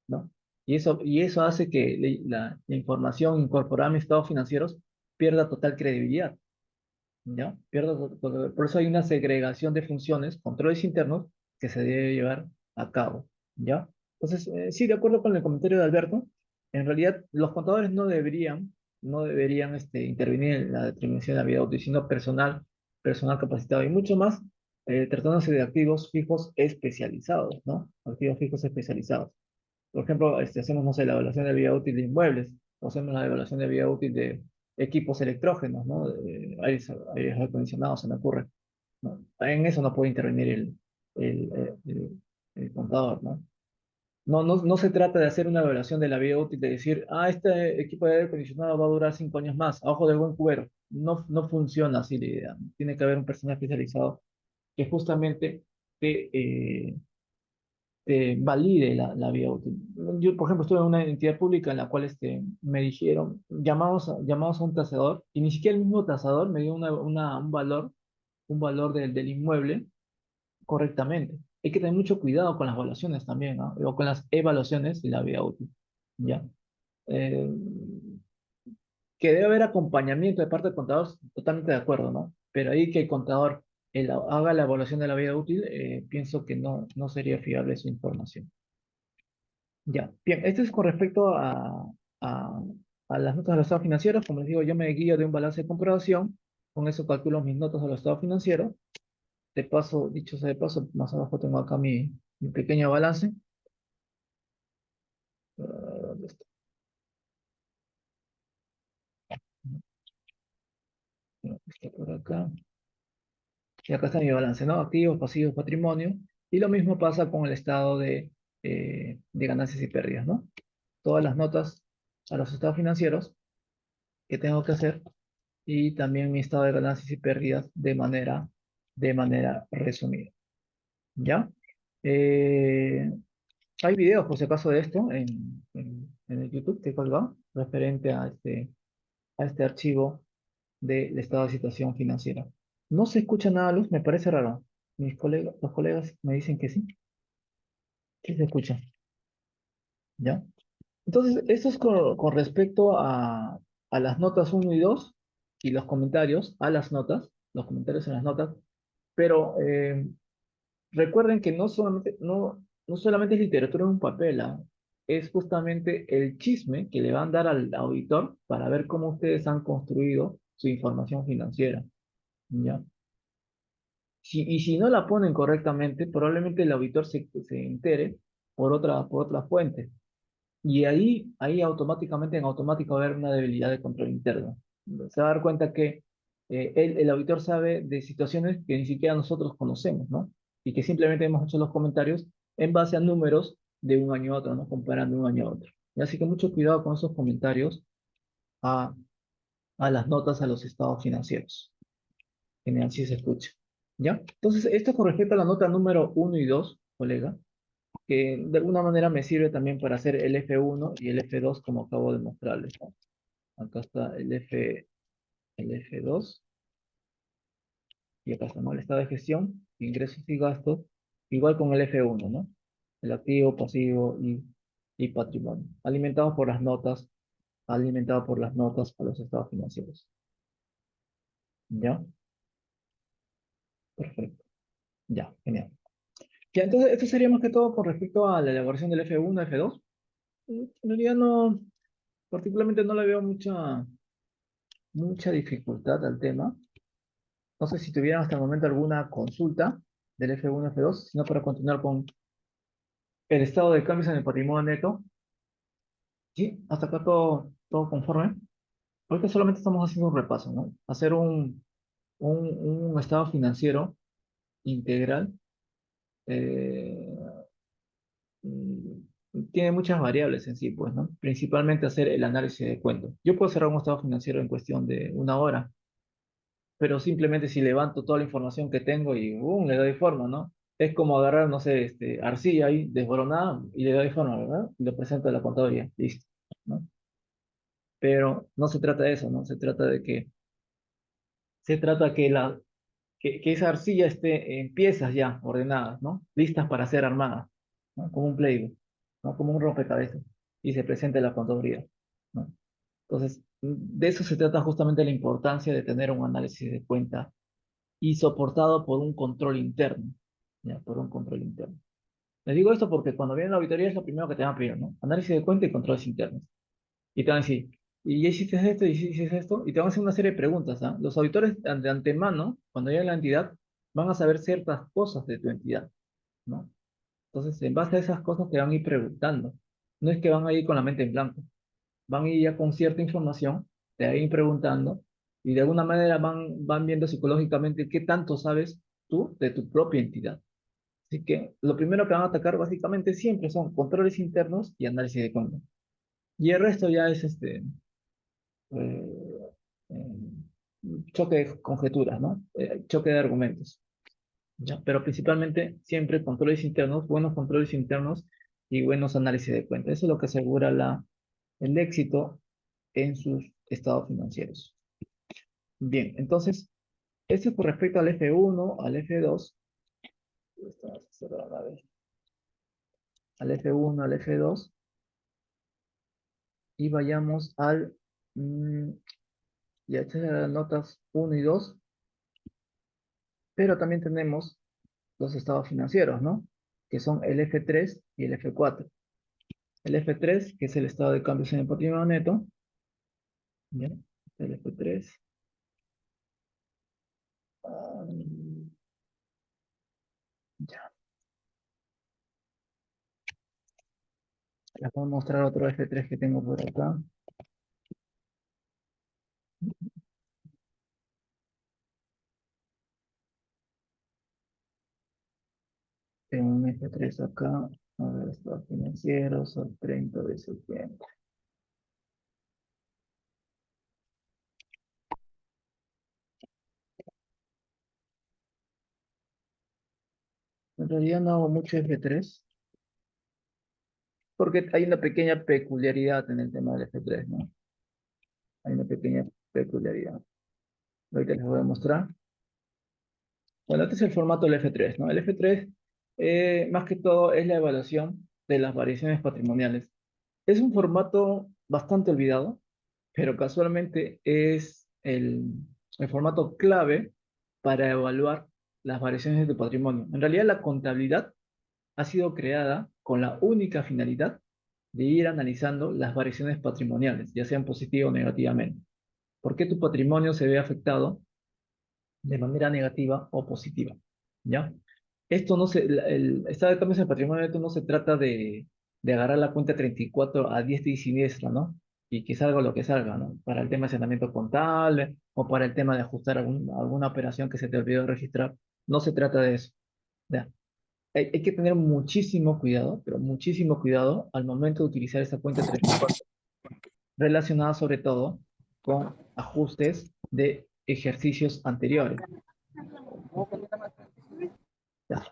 ¿no? Y eso hace que la información incorporada a mis estados financieros pierda total credibilidad. ¿Ya? Por eso hay una segregación de funciones, controles internos, que se debe llevar a cabo, ¿ya? Entonces, sí, de acuerdo con el comentario de Alberto, en realidad los contadores no deberían intervenir en la determinación de la vida útil, sino personal capacitado y mucho más, tratándose de activos fijos especializados, ¿no? Activos fijos especializados. Por ejemplo, hacemos, no sé, la evaluación de vida útil de inmuebles, o hacemos la evaluación de vida útil de equipos electrógenos, ¿no? Aires acondicionados, se me ocurre, ¿no? En eso no puede intervenir el contador, ¿no? No se trata de hacer una evaluación de la vida útil, de decir, este equipo de aire acondicionado va a durar 5 años más, a ojo de buen cubero. No funciona así la idea, ¿no? Tiene que haber un personal especializado que justamente te, valide la vía útil. Yo, por ejemplo, estuve en una entidad pública en la cual me dijeron, llamamos a un tasador, y ni siquiera el mismo tasador me dio un valor del inmueble correctamente. Hay que tener mucho cuidado con las evaluaciones también, ¿no? O con las evaluaciones de la vía útil, ¿ya? Eh, que debe haber acompañamiento de parte del contador, totalmente de acuerdo, ¿no? Pero ahí que el contador haga la evaluación de la vía útil, pienso que no sería fiable su información. Ya, bien, esto es con respecto a, a las notas de los estados financieros. Como les digo, yo me guío de un balance de comprobación, con eso calculo mis notas de los estados financieros. De paso, dicho sea de paso, más abajo tengo acá mi pequeño balance. ¿Dónde está? No, está por acá. Y acá está mi balance, ¿no? Activos, pasivos, patrimonio. Y lo mismo pasa con el estado de ganancias y pérdidas, ¿no? Todas las notas a los estados financieros que tengo que hacer y también mi estado de ganancias y pérdidas de manera resumida. ¿Ya? Eh, Hay videos, por si acaso, de esto en el YouTube que he colgado referente a este archivo del estado de situación financiera. No se escucha nada, Luz, me parece raro. Los colegas me dicen que sí, sí se escucha. ¿Ya? Entonces, esto es con respecto a las notas uno y 2 y los comentarios a las notas, los comentarios en las notas, pero recuerden que no solamente es literatura en un papel, ¿ah? Es justamente el chisme que le van a dar al auditor para ver cómo ustedes han construido su información financiera, ¿ya? Y si no la ponen correctamente, probablemente el auditor se entere por otra fuente. Y ahí automáticamente, en automático, va a haber una debilidad de control interno. Se va a dar cuenta que el auditor sabe de situaciones que ni siquiera nosotros conocemos, ¿no? Y que simplemente hemos hecho los comentarios en base a números de un año a otro, ¿no? Comparando un año a otro. Y así que mucho cuidado con esos comentarios a, a las notas, a los estados financieros. Genial, si se escucha. ¿Ya? Entonces, esto con respecto a la nota número uno y 2, colega, que de alguna manera me sirve también para hacer el F1 y el F2 como acabo de mostrarles, ¿no? Acá está el F2 y acá está, ¿no? El estado de gestión, ingresos y gastos, igual con el F1, ¿no? El activo, pasivo y patrimonio, alimentado por las notas a los estados financieros. ¿Ya? Perfecto. Ya, genial. Ya, entonces, esto sería más que todo con respecto a la elaboración del F1, F2. En realidad no, particularmente no le veo mucha. mucha dificultad al tema. No sé si tuvieran hasta el momento alguna consulta del F1, F2, sino para continuar con el estado de cambios en el patrimonio neto. Sí, hasta acá todo conforme. Ahorita solamente estamos haciendo un repaso, ¿no? Hacer un estado financiero integral eh, tiene muchas variables en sí, pues, ¿no? Principalmente hacer el análisis de cuentas. Yo puedo cerrar un estado financiero en cuestión de una hora, pero simplemente si levanto toda la información que tengo y le doy forma, ¿no? Es como agarrar, no sé, arcilla ahí desboronada y le doy forma, ¿verdad? Y lo presento a la contaduría, listo, ¿no? Pero no se trata de eso, ¿no? Se trata que esa arcilla esté en piezas ya ordenadas, ¿no? Listas para ser armadas, ¿no? Como un playbook, ¿no? Como un rompecabezas, y se presente a la contaduría, ¿no? Entonces, de eso se trata justamente la importancia de tener un análisis de cuenta y soportado por un control interno, ¿ya? Por un control interno. Les digo esto porque cuando viene la auditoría es lo primero que te van a pedir, ¿no? Análisis de cuenta y controles internos. Y te van a decir, y ya hiciste esto, y hiciste esto, y te van a hacer una serie de preguntas, ¿ah? Los auditores de antemano, cuando lleguen a la entidad, van a saber ciertas cosas de tu entidad, ¿no? Entonces, en base a esas cosas te van a ir preguntando. No es que van a ir con la mente en blanco, van a ir ya con cierta información, te van a ir preguntando, y de alguna manera van viendo psicológicamente qué tanto sabes tú de tu propia entidad. Así que lo primero que van a atacar básicamente siempre son controles internos y análisis de cuentas. Y el resto ya es eh, choque de conjeturas, ¿no? Choque de argumentos, ¿ya? Pero principalmente siempre controles internos, buenos controles internos y buenos análisis de cuentas. Eso es lo que asegura el éxito en sus estados financieros. Bien, entonces, esto es con respecto al F1, al F2, al F1, al F2, y vayamos ya estas eran las notas 1 y 2, pero también tenemos los estados financieros, ¿no? Que son el F3 y el F4. El F3, que es el estado de cambios en el patrimonio neto, ¿ya? El F3. ah, ya. Les voy a mostrar otro F3 que tengo por acá. Tengo un F3 acá. A ver, estados financieros al 30 de septiembre. En realidad no hago mucho F3, porque hay una pequeña peculiaridad en el tema del F3, ¿no? Hay una pequeña peculiaridad. Ahorita les voy a mostrar. Bueno, este es el formato del F3, ¿no? El F3, más que todo, es la evaluación de las variaciones patrimoniales. Es un formato bastante olvidado, pero casualmente es el formato clave para evaluar las variaciones de patrimonio. En realidad, la contabilidad ha sido creada con la única finalidad de ir analizando las variaciones patrimoniales, ya sean positivas o negativamente. ¿Por qué tu patrimonio se ve afectado de manera negativa o positiva? ¿Ya? Esto no se, el estado de cambios en el patrimonio neto no se trata de agarrar la cuenta 34 a diestra y siniestra, ¿no? Y que salga lo que salga, ¿no? Para el tema de saneamiento contable o para el tema de ajustar alguna operación que se te olvidó registrar. No se trata de eso. ¿Ya? Hay que tener muchísimo cuidado, pero muchísimo cuidado al momento de utilizar esa cuenta 34, relacionada sobre todo con ajustes de ejercicios anteriores. ¿Ya?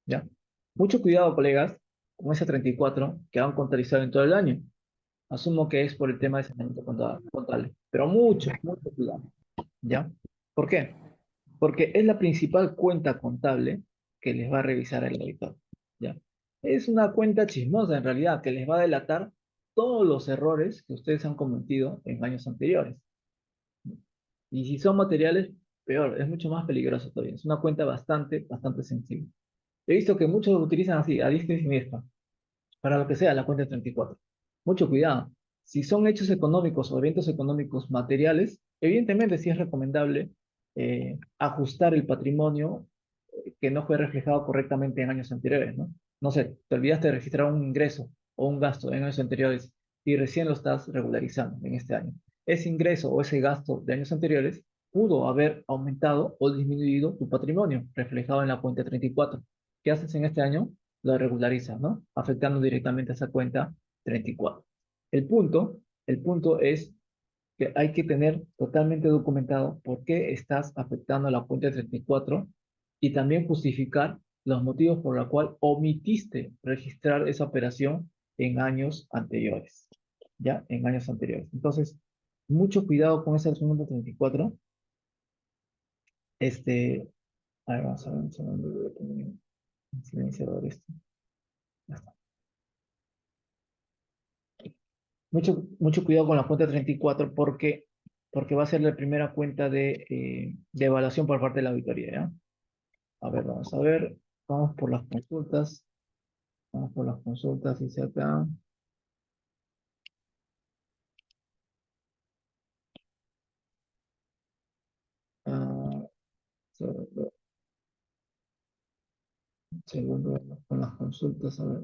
¿Ya? Mucho cuidado, colegas, con ese 34 que han contabilizado en todo el año. Asumo que es por el tema de saneamiento contable, pero mucho cuidado, ¿ya? ¿Por qué? Porque es la principal cuenta contable que les va a revisar el auditor, ¿ya? Es una cuenta chismosa en realidad que les va a delatar todos los errores que ustedes han cometido en años anteriores. Y si son materiales, peor, es mucho más peligroso todavía. Es una cuenta bastante sensible. He visto que muchos lo utilizan así, a diestra y siniestra, para lo que sea la cuenta 34. Mucho cuidado. Si son hechos económicos o eventos económicos materiales, Evidentemente sí es recomendable ajustar el patrimonio que no fue reflejado correctamente en años anteriores, ¿no? No sé, te olvidaste de registrar un ingreso o un gasto en años anteriores y recién lo estás regularizando en este año. Ese ingreso o ese gasto de años anteriores pudo haber aumentado o disminuido tu patrimonio reflejado en la cuenta 34. ¿Qué haces en este año? Lo regularizas, ¿no? Afectando directamente a esa cuenta 34. El punto es que hay que tener totalmente documentado por qué estás afectando a la cuenta 34 y también justificar los motivos por los cuales omitiste registrar esa operación en años anteriores, ¿ya? En años anteriores. Entonces, mucho cuidado con ese documento 34. A ver, vamos a ver un segundo, voy a poner en silenciador esto. Ya está. Mucho cuidado con la cuenta 34 porque va a ser la primera cuenta de evaluación por parte de la auditoría, ¿ya? A ver, vamos a ver. Vamos por las consultas. Vamos por las consultas, dice acá. Ah, segundo, segundo, con las consultas, a ver.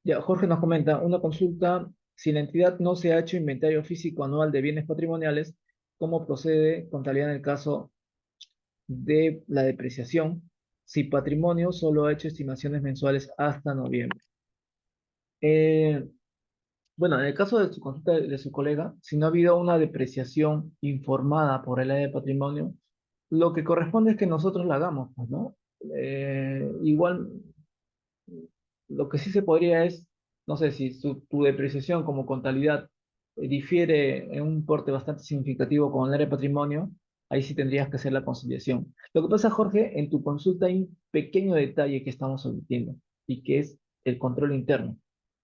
Ya, Jorge nos comenta, una consulta, si la entidad no se ha hecho inventario físico anual de bienes patrimoniales, ¿cómo procede contabilidad en el caso de la depreciación? Si patrimonio solo ha hecho estimaciones mensuales hasta noviembre. Eh, Bueno, en el caso de su consulta de su colega, si no ha habido una depreciación informada por el área de patrimonio, lo que corresponde es que nosotros la hagamos, pues, ¿no? Igual, lo que sí se podría es, no sé, si tu depreciación como contabilidad difiere en un porte bastante significativo con el área de patrimonio, ahí sí tendrías que hacer la conciliación. Lo que pasa, Jorge, en tu consulta hay un pequeño detalle que estamos omitiendo y que es el control interno.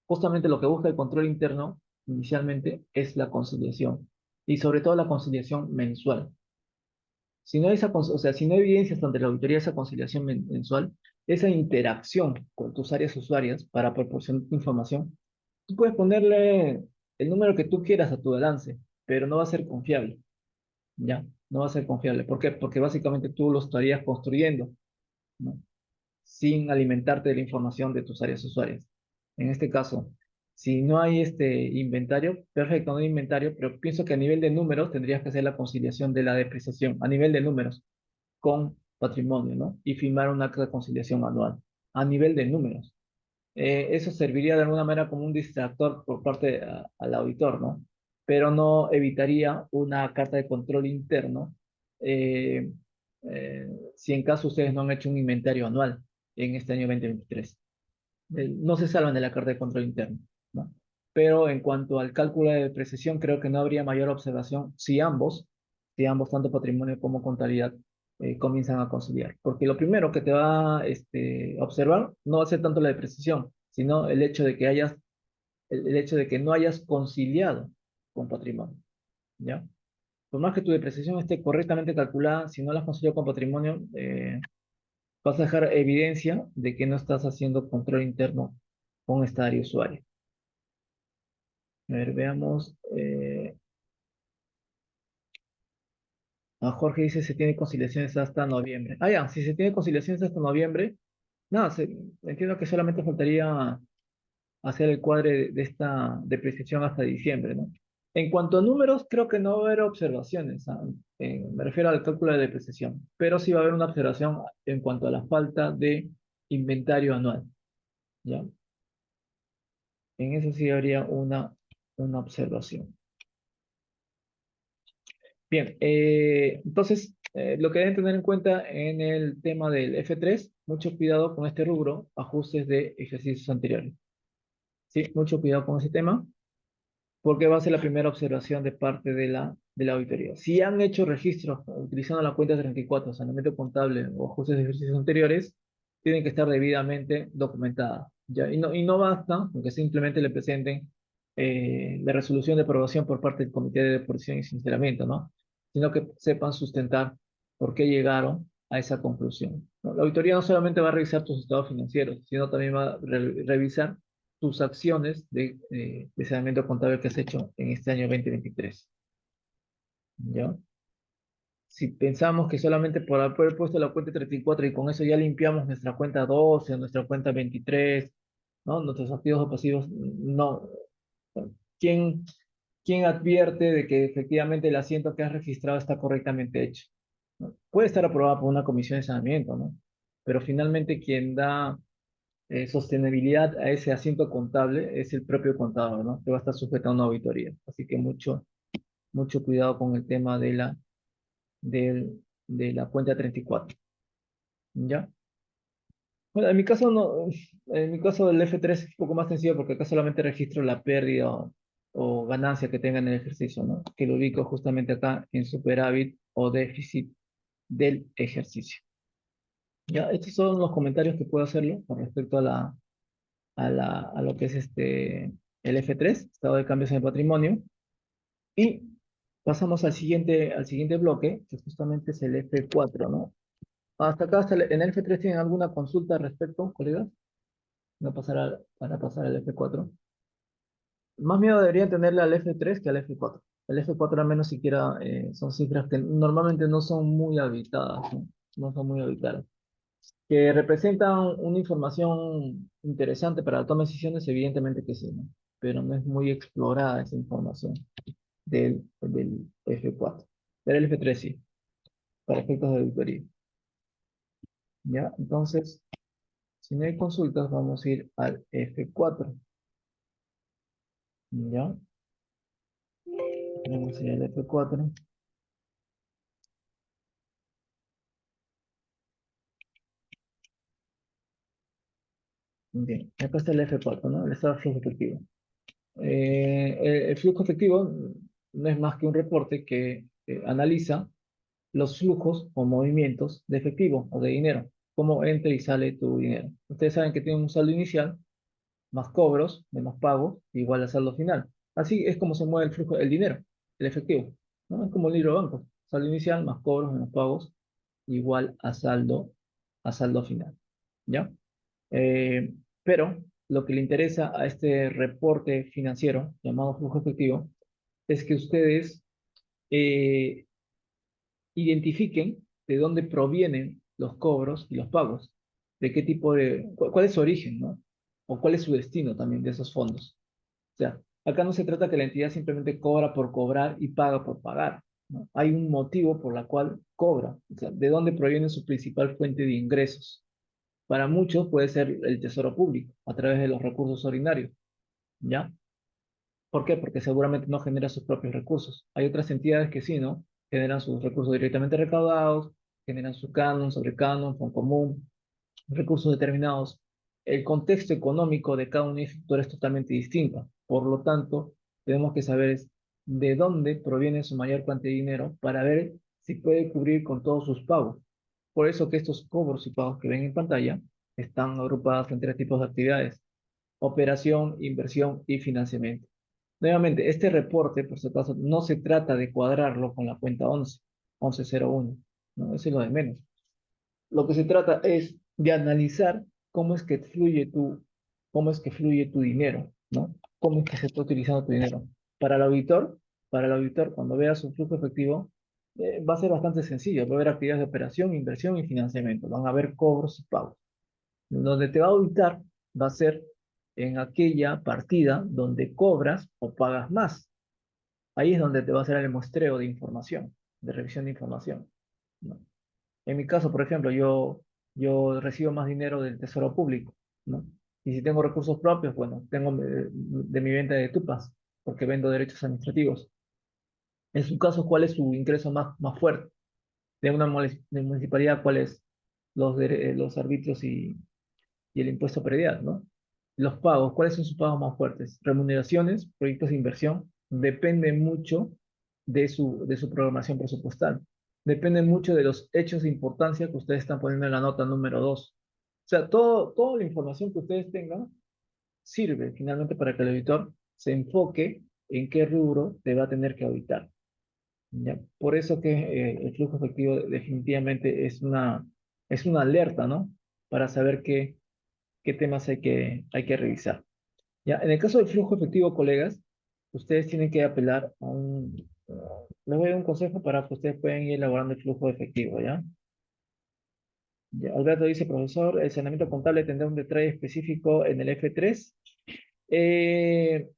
Justamente lo que busca el control interno inicialmente es la conciliación y sobre todo la conciliación mensual. Si no hay o sea, si no hay evidencias ante la auditoría de esa conciliación mensual, esa interacción con tus áreas usuarias para proporcionar tu información, tú puedes ponerle el número que tú quieras a tu balance, pero no va a ser confiable, ¿ya? No va a ser confiable. ¿Por qué? Porque básicamente tú lo estarías construyendo, ¿no? Sin alimentarte de la información de tus áreas usuarias. En este caso, si no hay este inventario, perfecto, no hay inventario, pero pienso que a nivel de números tendrías que hacer la conciliación de la depreciación, a nivel de números, con patrimonio, ¿no? Y firmar un acta de conciliación anual, a nivel de números. Eso serviría de alguna manera como un distractor por parte al auditor, ¿no? Pero no evitaría una carta de control interno eh, si en caso ustedes no han hecho un inventario anual en este año 2023. No se salvan de la carta de control interno, ¿no? Pero en cuanto al cálculo de depreciación, creo que no habría mayor observación si ambos, tanto patrimonio como contabilidad, comienzan a conciliar. Porque lo primero que te va a observar no va a ser tanto la depreciación, sino el hecho de que no hayas conciliado con patrimonio, ¿ya? Por más que tu depreciación esté correctamente calculada, si no la has conciliado con patrimonio, vas a dejar evidencia de que no estás haciendo control interno con esta área usuaria. A ver, veamos. Jorge dice se tiene conciliaciones hasta noviembre. Ah, ya, si se tiene conciliaciones hasta noviembre, nada, entiendo que solamente faltaría hacer el cuadre de esta depreciación hasta diciembre, ¿no? En cuanto a números, creo que no va a haber observaciones. Me refiero al cálculo de depreciación, pero sí va a haber una observación en cuanto a la falta de inventario anual, ¿ya? En eso sí habría una observación. Bien, entonces, lo que deben tener en cuenta en el tema del F3, mucho cuidado con este rubro, ajustes de ejercicios anteriores. Sí, mucho cuidado con ese tema, porque va a ser la primera observación de parte de la auditoría. Si han hecho registros utilizando la cuenta 34, saneamiento contable o ajustes de ejercicios anteriores, tienen que estar debidamente documentadas. ¿Ya? Y no basta con que simplemente le presenten la resolución de aprobación por parte del Comité de Depuración y Sinceramiento, ¿no? Sino que sepan sustentar por qué llegaron a esa conclusión, ¿no? La auditoría no solamente va a revisar tus estados financieros, sino también va a revisar tus acciones de saneamiento contable que has hecho en este año 2023. ¿Ya? Si pensamos que solamente por haber puesto la cuenta 34 y con eso ya limpiamos nuestra cuenta 12, nuestra cuenta 23, ¿no? Nuestros activos o pasivos, no. ¿Quién, quién advierte de que efectivamente el asiento que has registrado está correctamente hecho? ¿No? Puede estar aprobado por una comisión de saneamiento, ¿no? Pero finalmente quien da sostenibilidad a ese asiento contable es el propio contador, ¿no? Que va a estar sujeto a una auditoría. Así que mucho cuidado con el tema de la cuenta 34. ¿Ya? Bueno, en mi caso no, en mi caso del F3 es un poco más sencillo porque acá solamente registro la pérdida o ganancia que tenga en el ejercicio, ¿no? Que lo ubico justamente acá en superávit o déficit del ejercicio. Ya, estos son los comentarios que puedo hacerlo con respecto a lo que es el F3, estado de cambios en el patrimonio. Y pasamos al siguiente bloque, que justamente es el F4, ¿no? Hasta acá, en el F3, ¿tienen alguna consulta al respecto, colegas? No para pasar al F4. Más miedo deberían tenerle al F3 que al F4. El F4 al menos siquiera son cifras que normalmente no son muy habitadas, ¿no? No son muy habitadas. Que representan una información interesante para la toma de decisiones, evidentemente que sí, ¿no? Pero no es muy explorada esa información del F4. Pero el F3 sí, para efectos de auditoría. ¿Ya? Entonces, si no hay consultas, vamos a ir al F4. ¿Ya? Vamos a ir al F4. Bien, acá está el F4, ¿no? El estado de flujo efectivo. El flujo efectivo no es más que un reporte que analiza los flujos o movimientos de efectivo o de dinero, cómo entra y sale tu dinero. Ustedes saben que tiene un saldo inicial, más cobros, menos pagos, igual al saldo final. Así es como se mueve el flujo, el dinero, el efectivo, ¿no? Es como el libro de banco. Saldo inicial, más cobros, menos pagos, igual a saldo final. ¿Ya? Eh, pero lo que le interesa a este reporte financiero llamado flujo efectivo es que ustedes eh, identifiquen de dónde provienen los cobros y los pagos, de qué tipo cuál es su origen, ¿no? O cuál es su destino también de esos fondos. O sea, acá no se trata que la entidad simplemente cobra por cobrar y paga por pagar, ¿no? Hay un motivo por la cual cobra, o sea, de dónde proviene su principal fuente de ingresos. Para muchos puede ser el tesoro público, a través de los recursos ordinarios, ¿ya? ¿Por qué? Porque seguramente no genera sus propios recursos. Hay otras entidades que sí, ¿no? Generan sus recursos directamente recaudados, generan su canon, sobre canon, fondo común, recursos determinados. El contexto económico de cada uno de estos sectores es totalmente distinto. Por lo tanto, tenemos que saber de dónde proviene su mayor cantidad de dinero para ver si puede cubrir con todos sus pagos. Por eso que estos cobros y pagos que ven en pantalla están agrupados en tres tipos de actividades: operación, inversión y financiamiento. Nuevamente, este reporte, por si acaso, no se trata de cuadrarlo con la cuenta 1101, ¿no? Eso es lo de menos. Lo que se trata es de analizar cómo es que fluye tu dinero, ¿no? Cómo es que se está utilizando tu dinero. Para el auditor, para el auditor, cuando vea su flujo efectivo, va a ser bastante sencillo. Va a haber actividades de operación, inversión y financiamiento. Van a haber cobros y pagos. Donde te va a auditar va a ser en aquella partida donde cobras o pagas más. Ahí es donde te va a hacer el muestreo de información, de revisión de información, ¿no? En mi caso, por ejemplo, yo recibo más dinero del Tesoro Público, ¿no? Y si tengo recursos propios, bueno, tengo de mi venta de tupas, porque vendo derechos administrativos. En su caso, ¿cuál es su ingreso más fuerte? De una municipalidad, ¿cuál es los arbitrios y el impuesto predial, ¿no? Los pagos, ¿cuáles son sus pagos más fuertes? Remuneraciones, proyectos de inversión, depende mucho de su programación presupuestal. Depende mucho de los hechos de importancia que ustedes están poniendo en la nota número 2. O sea, toda la información que ustedes tengan sirve finalmente para que el auditor se enfoque en qué rubro te va a tener que auditar. ¿Ya? Por eso que el flujo efectivo definitivamente es una alerta, ¿no? Para saber qué temas hay que revisar. Ya, en el caso del flujo efectivo, colegas, ustedes tienen que apelar a un... Les doy un consejo para que ustedes puedan ir elaborando el flujo efectivo, ¿ya? Ya, Alberto dice, profesor, el saneamiento contable tendrá un detalle específico en el F3. Eh,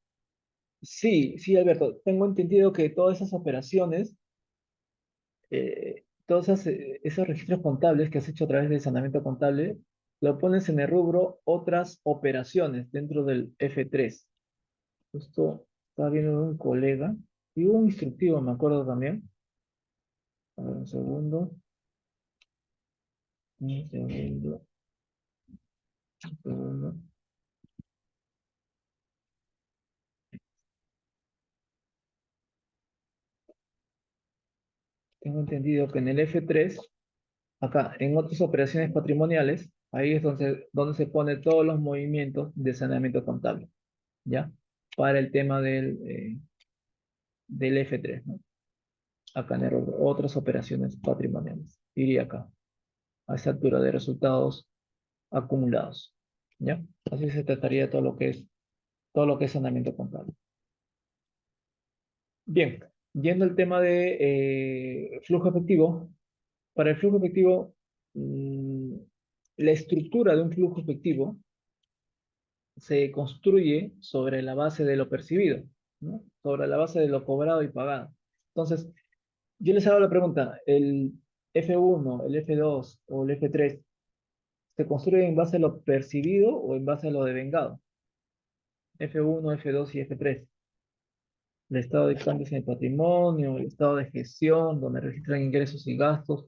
sí, sí, Alberto, tengo entendido que todas esas operaciones, todos esos registros contables que has hecho a través del saneamiento contable, lo pones en el rubro otras operaciones dentro del F3. Justo estaba viendo de un colega y hubo un instructivo, me acuerdo también. A ver, un segundo, un segundo, un segundo. Tengo entendido que en el F3, acá, en otras operaciones patrimoniales, ahí es donde se pone todos los movimientos de saneamiento contable, ¿ya? Para el tema del F3, ¿no? Acá en el rubro, otras operaciones patrimoniales. Iría acá, a esa altura de resultados acumulados, ¿ya? Así se trataría todo lo que es saneamiento contable. Bien, yendo al tema de flujo efectivo, para el flujo efectivo, mm, la estructura de un flujo efectivo se construye sobre la base de lo percibido, ¿no? Sobre la base de lo cobrado y pagado. Entonces, yo les hago la pregunta, ¿el F1, el F2 o el F3 se construye en base a lo percibido o en base a lo devengado? F1, F2 y F3. El estado de cambios en el patrimonio, el estado de gestión, donde registran ingresos y gastos,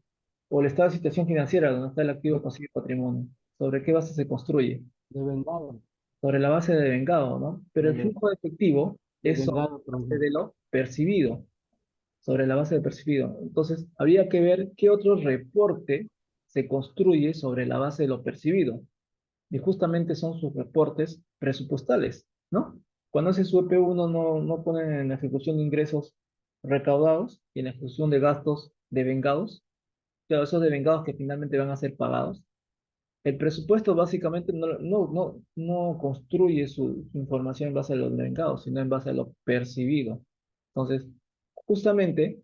o el estado de situación financiera, donde está el activo pasivo y patrimonio. ¿Sobre qué base se construye? Devengado, Sobre la base de vengado, ¿no? Pero el de, flujo de efectivo es sobre devengado, la base profesor. de lo percibido, sobre la base de percibido. Entonces, habría que ver qué otro reporte se construye sobre la base de lo percibido. Y justamente son sus reportes presupuestales, ¿no? Cuando hace su EP1 no ponen en la ejecución de ingresos recaudados y en la ejecución de gastos devengados, pero esos devengados que finalmente van a ser pagados. El presupuesto básicamente no construye su información en base a los devengados, sino en base a lo percibido. Entonces, justamente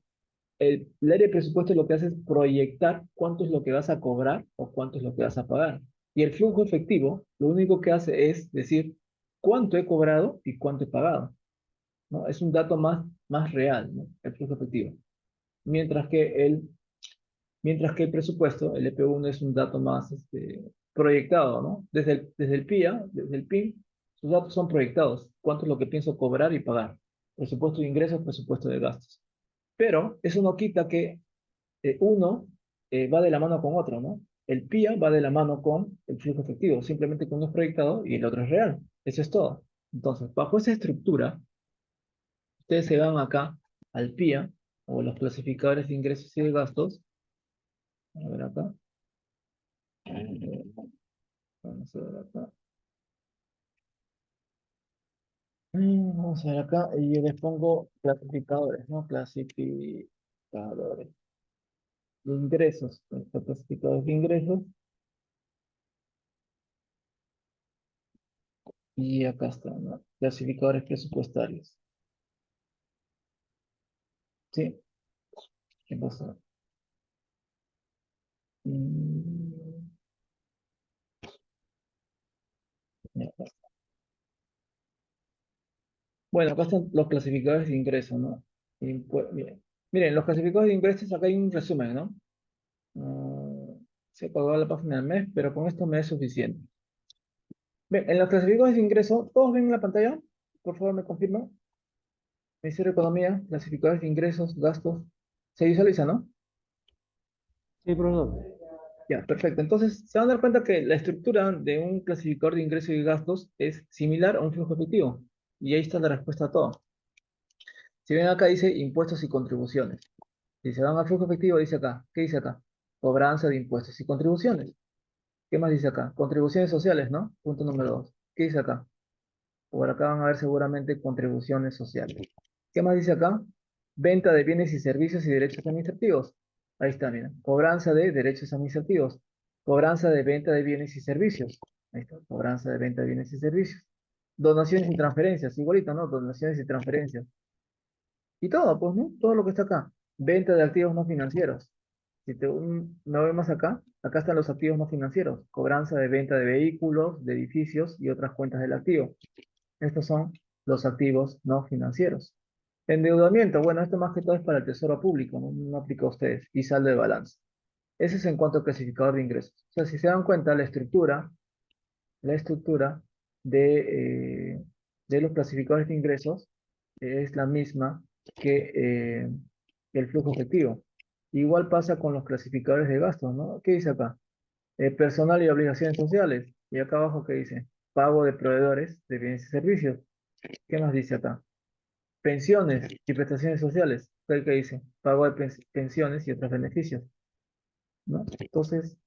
el área de presupuesto lo que hace es proyectar cuánto es lo que vas a cobrar o cuánto es lo que vas a pagar. Y el flujo efectivo lo único que hace es decir cuánto he cobrado y cuánto he pagado, ¿no? Es un dato más real, ¿no? El flujo efectivo. Mientras que el presupuesto, el EP1 es un dato más proyectado, ¿no? Desde el PIA, desde el PIN, sus datos son proyectados. Cuánto es lo que pienso cobrar y pagar. Presupuesto de ingresos, presupuesto de gastos. Pero eso no quita que uno va de la mano con otro, ¿no? El PIA va de la mano con el flujo efectivo, simplemente que uno es proyectado y el otro es real. Eso es todo. Entonces, bajo esa estructura, ustedes se van acá al PIA o los clasificadores de ingresos y de gastos. A ver acá. Vamos a ver acá. Vamos a ver acá y yo les pongo clasificadores, ¿no? Clasificadores de ingresos. Los clasificadores de ingresos y acá están, ¿no? Clasificadores presupuestarios. ¿Sí? ¿Qué pasa? Mm, ya está. Bueno, acá están los clasificadores de ingresos, ¿no? Miren, los clasificadores de ingresos, acá hay un resumen, ¿no? Se pagó la página del mes, pero con esto me es suficiente. Bien, en los clasificadores de ingresos, ¿todos ven en la pantalla? Por favor, me confirman. Ministerio de Economía, clasificadores de ingresos, gastos. Se visualiza, ¿no? Sí, profesor. Ya, perfecto. Entonces, se van a dar cuenta que la estructura de un clasificador de ingresos y gastos es similar a un flujo efectivo. Y ahí está la respuesta a todo. Si ven acá dice impuestos y contribuciones. Si se van al flujo efectivo, dice acá. ¿Qué dice acá? Cobranza de impuestos y contribuciones. ¿Qué más dice acá? Contribuciones sociales, ¿no? Punto número 2. ¿Qué dice acá? Por acá van a ver seguramente contribuciones sociales. ¿Qué más dice acá? Venta de bienes y servicios y derechos administrativos. Ahí está, miren. Cobranza de derechos administrativos. Cobranza de venta de bienes y servicios. Ahí está. Cobranza de venta de bienes y servicios. Donaciones y transferencias, igualito, ¿no? Donaciones y transferencias. Y todo, pues, ¿no? Todo lo que está acá. Venta de activos no financieros. Si me voy más acá, acá están los activos no financieros. Cobranza de venta de vehículos, de edificios y otras cuentas del activo. Estos son los activos no financieros. Endeudamiento, bueno, esto más que todo es para el tesoro público, no, no aplica a ustedes. Y saldo de balance. Eso es en cuanto al clasificador de ingresos. O sea, si se dan cuenta, la estructura de los clasificadores de ingresos es la misma que el flujo efectivo. Igual pasa con los clasificadores de gastos, ¿no? ¿Qué dice acá? Personal y obligaciones sociales. Y acá abajo, ¿qué dice? Pago de proveedores de bienes y servicios. ¿Qué más dice acá? Pensiones y prestaciones sociales. ¿Qué dice? Pago de pensiones y otros beneficios, ¿no? Entonces,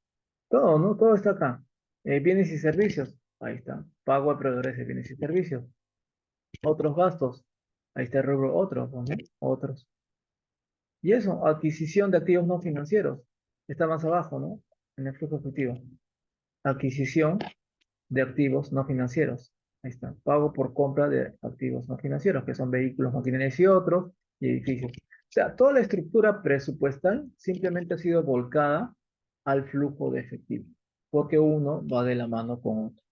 todo, ¿no? Todo está acá. Bienes y servicios. Ahí está. Pago de proveedores de bienes y servicios. Otros gastos. Ahí está el rubro otros, ¿no? Otros. Y eso, adquisición de activos no financieros. Está más abajo, ¿no? En el flujo efectivo. Adquisición de activos no financieros. Ahí está. Pago por compra de activos no financieros, que son vehículos, maquinarias y otros, y edificios. O sea, toda la estructura presupuestal simplemente ha sido volcada al flujo de efectivo, porque uno va de la mano con otro.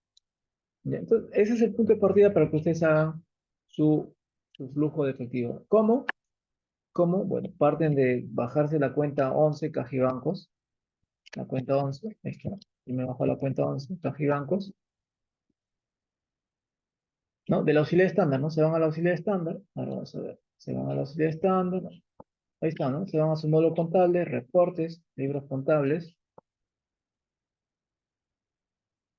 ¿Ya? Entonces, ese es el punto de partida para que ustedes hagan su, su flujo de efectivo. ¿Cómo? ¿Cómo? Bueno, parten de bajarse la cuenta 11 Cajibancos, la cuenta 11, ahí está, y me bajo la cuenta 11 Cajibancos, ¿no? De la auxiliar estándar, ¿no? Se van a la auxiliar estándar, ahora vamos a ver, se van a la auxiliar estándar, ahí está, ¿no? Se van a su módulo contable, reportes, libros contables,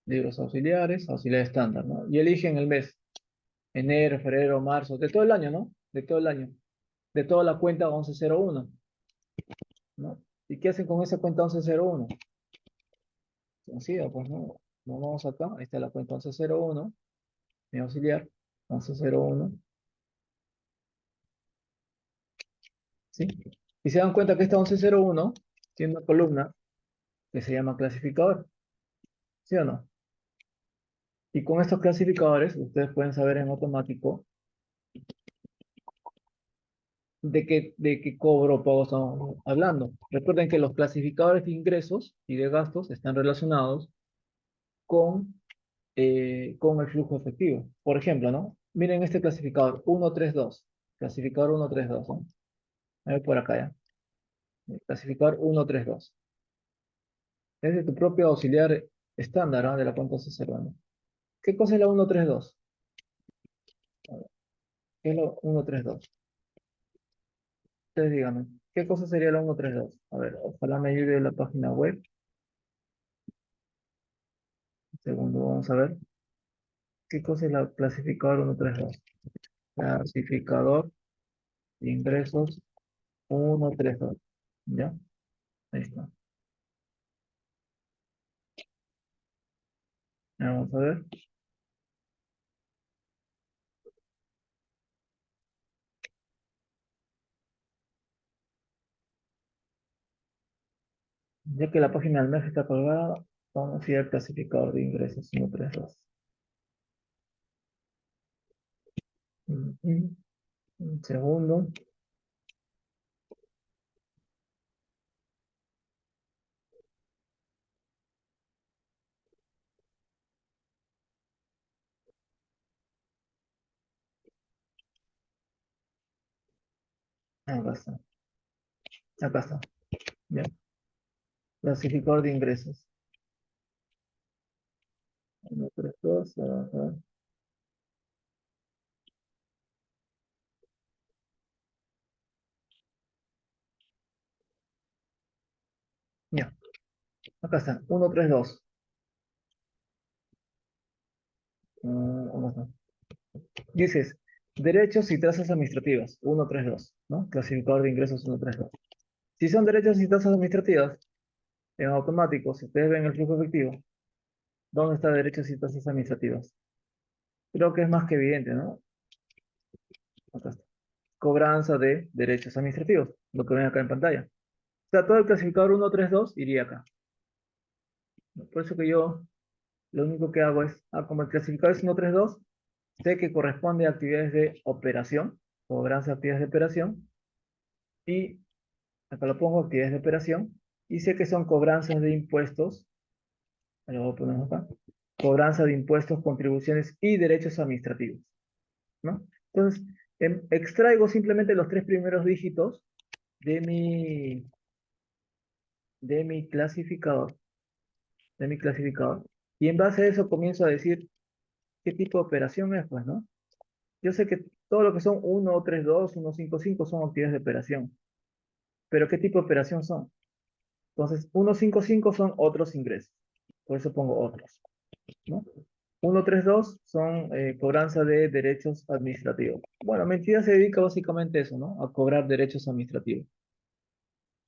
libros auxiliares, auxiliar estándar, ¿no? Y eligen el mes, enero, febrero, marzo, de todo el año, ¿no? De todo el año, de toda la cuenta 1101, ¿no? ¿Y qué hacen con esa cuenta 1101? Sencillo, pues no, no vamos acá, ahí está la cuenta 1101, mi auxiliar, 1101, ¿sí? Y se dan cuenta que esta 1101 tiene una columna que se llama clasificador, ¿sí o no? Y con estos clasificadores, ustedes pueden saber en automático de qué cobro o pago estamos hablando. Recuerden que los clasificadores de ingresos y de gastos están relacionados con el flujo efectivo. Por ejemplo, ¿no? Miren este clasificador 132, clasificador 132, ¿no? A ver por acá ya. Clasificador 132. Es de tu propio auxiliar estándar, ¿no? De la cuenta C0, ¿no? ¿Qué cosa es la 132? A ver, ¿qué es la 132? Ustedes díganme, ¿qué cosa sería la 132? A ver, ojalá me ayude la página web. Un segundo, vamos a ver. ¿Qué cosa es la clasificador 132? Clasificador de ingresos 132. ¿Ya? Ahí está. Ya, vamos a ver. Ya que la página del mes está colgada, vamos a ir al clasificador de ingresos 132. Ujú. Un segundo. Acá está. Acá está. Ya. Clasificador de ingresos. 132. Ajá. Ya. Acá está. 132. Acá está. Dices, derechos y tasas administrativas, 132, ¿no? Clasificador de ingresos 132. Si son derechos y tasas administrativas, en automático, si ustedes ven el flujo efectivo, ¿dónde está derechos y tasas administrativas? Creo que es más que evidente, ¿no? Acá está. Cobranza de derechos administrativos, lo que ven acá en pantalla. O sea, todo el clasificador 132 iría acá. Por eso que yo lo único que hago es, como el clasificador es 132, sé que corresponde a actividades de operación, cobranza de actividades de operación, y acá lo pongo, actividades de operación, y sé que son cobranzas de impuestos, lo voy a poner acá, cobranza de impuestos, contribuciones y derechos administrativos, ¿no? Entonces, extraigo simplemente los tres primeros dígitos de mi clasificador, de mi clasificador, y en base a eso comienzo a decir qué tipo de operación es, pues, ¿no? Yo sé que todo lo que son 132, 155 son actividades de operación, pero ¿qué tipo de operación son? Entonces, 155 son otros ingresos, por eso pongo otros, ¿no? 132 son cobranza de derechos administrativos. Bueno, mi entidad se dedica básicamente a eso, ¿no? A cobrar derechos administrativos.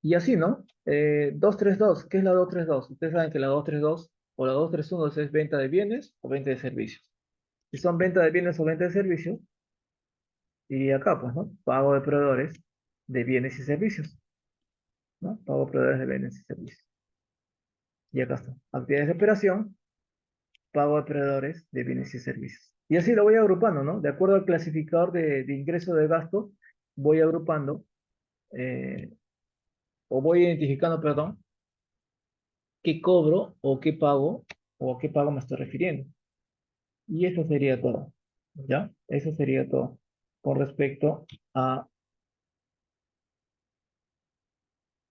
Y así, ¿no? 232, ¿qué es la 232? Ustedes saben que la 232 o la 231 es venta de bienes o venta de servicios. Si son venta de bienes o venta de servicios, y acá, pues, ¿no? Pago de proveedores de bienes y servicios, ¿no? Pago de proveedores de bienes y servicios. Y acá está. Actividades de operación, pago de proveedores de bienes y servicios. Y así lo voy agrupando, ¿no? De acuerdo al clasificador de ingreso de gasto, voy agrupando, eh, o voy identificando, perdón, qué cobro o a qué pago me estoy refiriendo. Y eso sería todo, ¿ya? Eso sería todo con respecto a,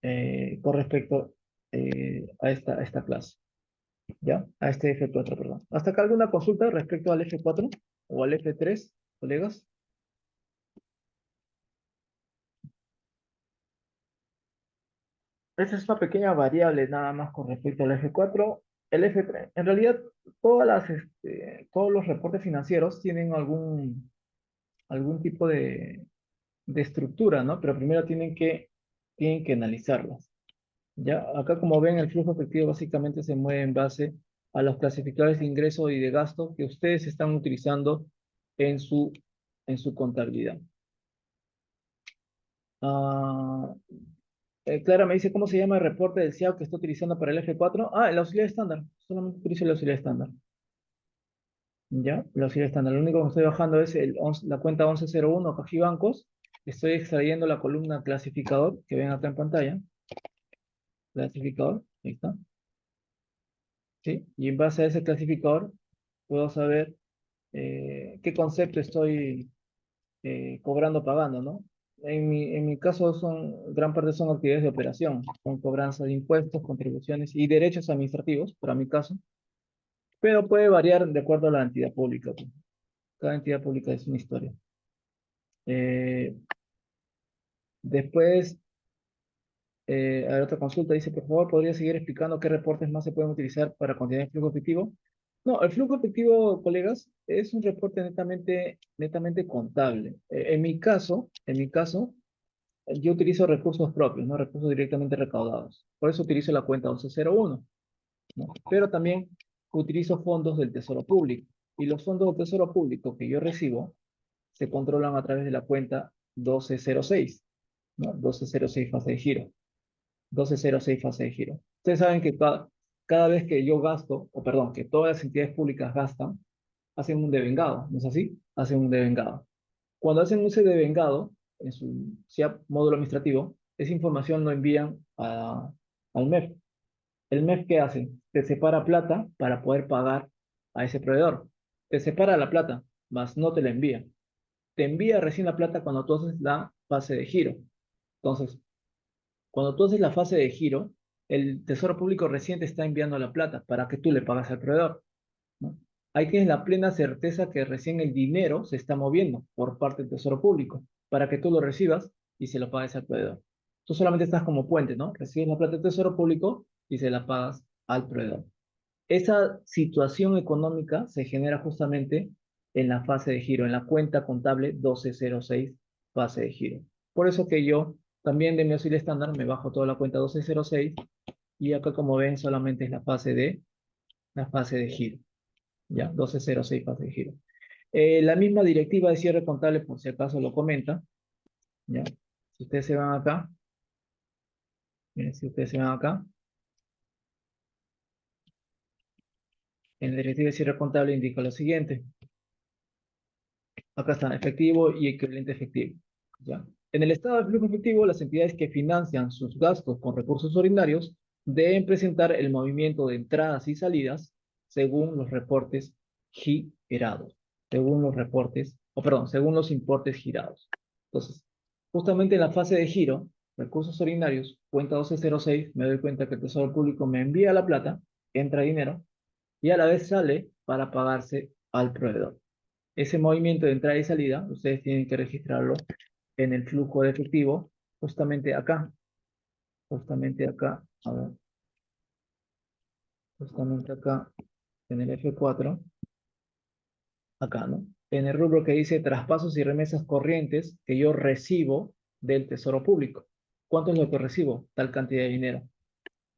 a esta clase, ¿ya? A este F4, perdón. ¿Hasta acá alguna consulta respecto al F4 o al F3, colegas? Esa es una pequeña variable nada más con respecto al F4. El F3, en realidad, todos los reportes financieros tienen algún tipo de estructura, ¿no? Pero primero tienen que analizarlas. Ya, acá como ven, el flujo efectivo básicamente se mueve en base a los clasificadores de ingreso y de gasto que ustedes están utilizando en su contabilidad. Ah, Clara me dice cómo se llama el reporte del CIAO que está utilizando para el F4. Ah, el auxiliar estándar. Solamente utilizo el auxiliar estándar. Ya, el auxiliar estándar. Lo único que estoy bajando es la cuenta 1101 Cajibancos. Estoy extrayendo la columna clasificador que ven acá en pantalla. Clasificador, ahí está. ¿Sí? Y en base a ese clasificador puedo saber qué concepto estoy cobrando, pagando, ¿no? En mi caso gran parte son actividades de operación, con cobranza de impuestos, contribuciones y derechos administrativos, para mi caso, pero puede variar de acuerdo a la entidad pública, pues. Cada entidad pública es una historia. Eh, Después, a ver, otra consulta dice, por favor, ¿podría seguir explicando qué reportes más se pueden utilizar para continuar el flujo efectivo? No, el flujo efectivo, colegas, es un reporte netamente contable. En mi caso, yo utilizo recursos propios, no recursos directamente recaudados. Por eso utilizo la cuenta 1101, ¿no? Pero también utilizo fondos del Tesoro Público. Y los fondos del Tesoro Público que yo recibo se controlan a través de la cuenta 1206, ¿no? 1206 fase de giro. 1206 fase de giro. Ustedes saben que cada vez que yo gasto, o perdón, que todas las entidades públicas gastan, hacen un devengado, ¿no es así? Hacen un devengado. Cuando hacen ese devengado, en su SIAP módulo administrativo, esa información lo envían al MEF. ¿El MEF qué hace? Te separa plata para poder pagar a ese proveedor. Te separa la plata, mas no te la envía. Te envía recién la plata cuando tú haces la fase de giro. Entonces, cuando tú haces la fase de giro, el Tesoro Público recién te está enviando la plata para que tú le pagas al proveedor, ¿no? Ahí tienes la plena certeza que recién el dinero se está moviendo por parte del Tesoro Público para que tú lo recibas y se lo pagues al proveedor. Tú solamente estás como puente, ¿no? Recibes la plata del Tesoro Público y se la pagas al proveedor. Esa situación económica se genera justamente en la fase de giro, en la cuenta contable 1206 fase de giro. Por eso que yo también de mi auxilio estándar me bajo toda la cuenta 1206 y acá como ven solamente es la fase de giro. ¿Ya? 1206 fase de giro. La misma directiva de cierre contable, por si acaso lo comenta, ¿ya? Si ustedes se van acá, miren, si ustedes se van acá, en la directiva de cierre contable indica lo siguiente. Acá está, efectivo y equivalente efectivo. ¿Ya? En el estado de flujo efectivo, las entidades que financian sus gastos con recursos ordinarios deben presentar el movimiento de entradas y salidas según los reportes girados, según los reportes, o perdón, según los importes girados. Entonces, justamente en la fase de giro, recursos ordinarios, cuenta 1206, me doy cuenta que el Tesoro Público me envía la plata, entra dinero, y a la vez sale para pagarse al proveedor. Ese movimiento de entrada y salida, ustedes tienen que registrarlo en el flujo de efectivo, justamente acá, a ver, justamente acá, en el F4, acá, ¿no? En el rubro que dice traspasos y remesas corrientes que yo recibo del Tesoro Público. ¿Cuánto es lo que recibo? Tal cantidad de dinero.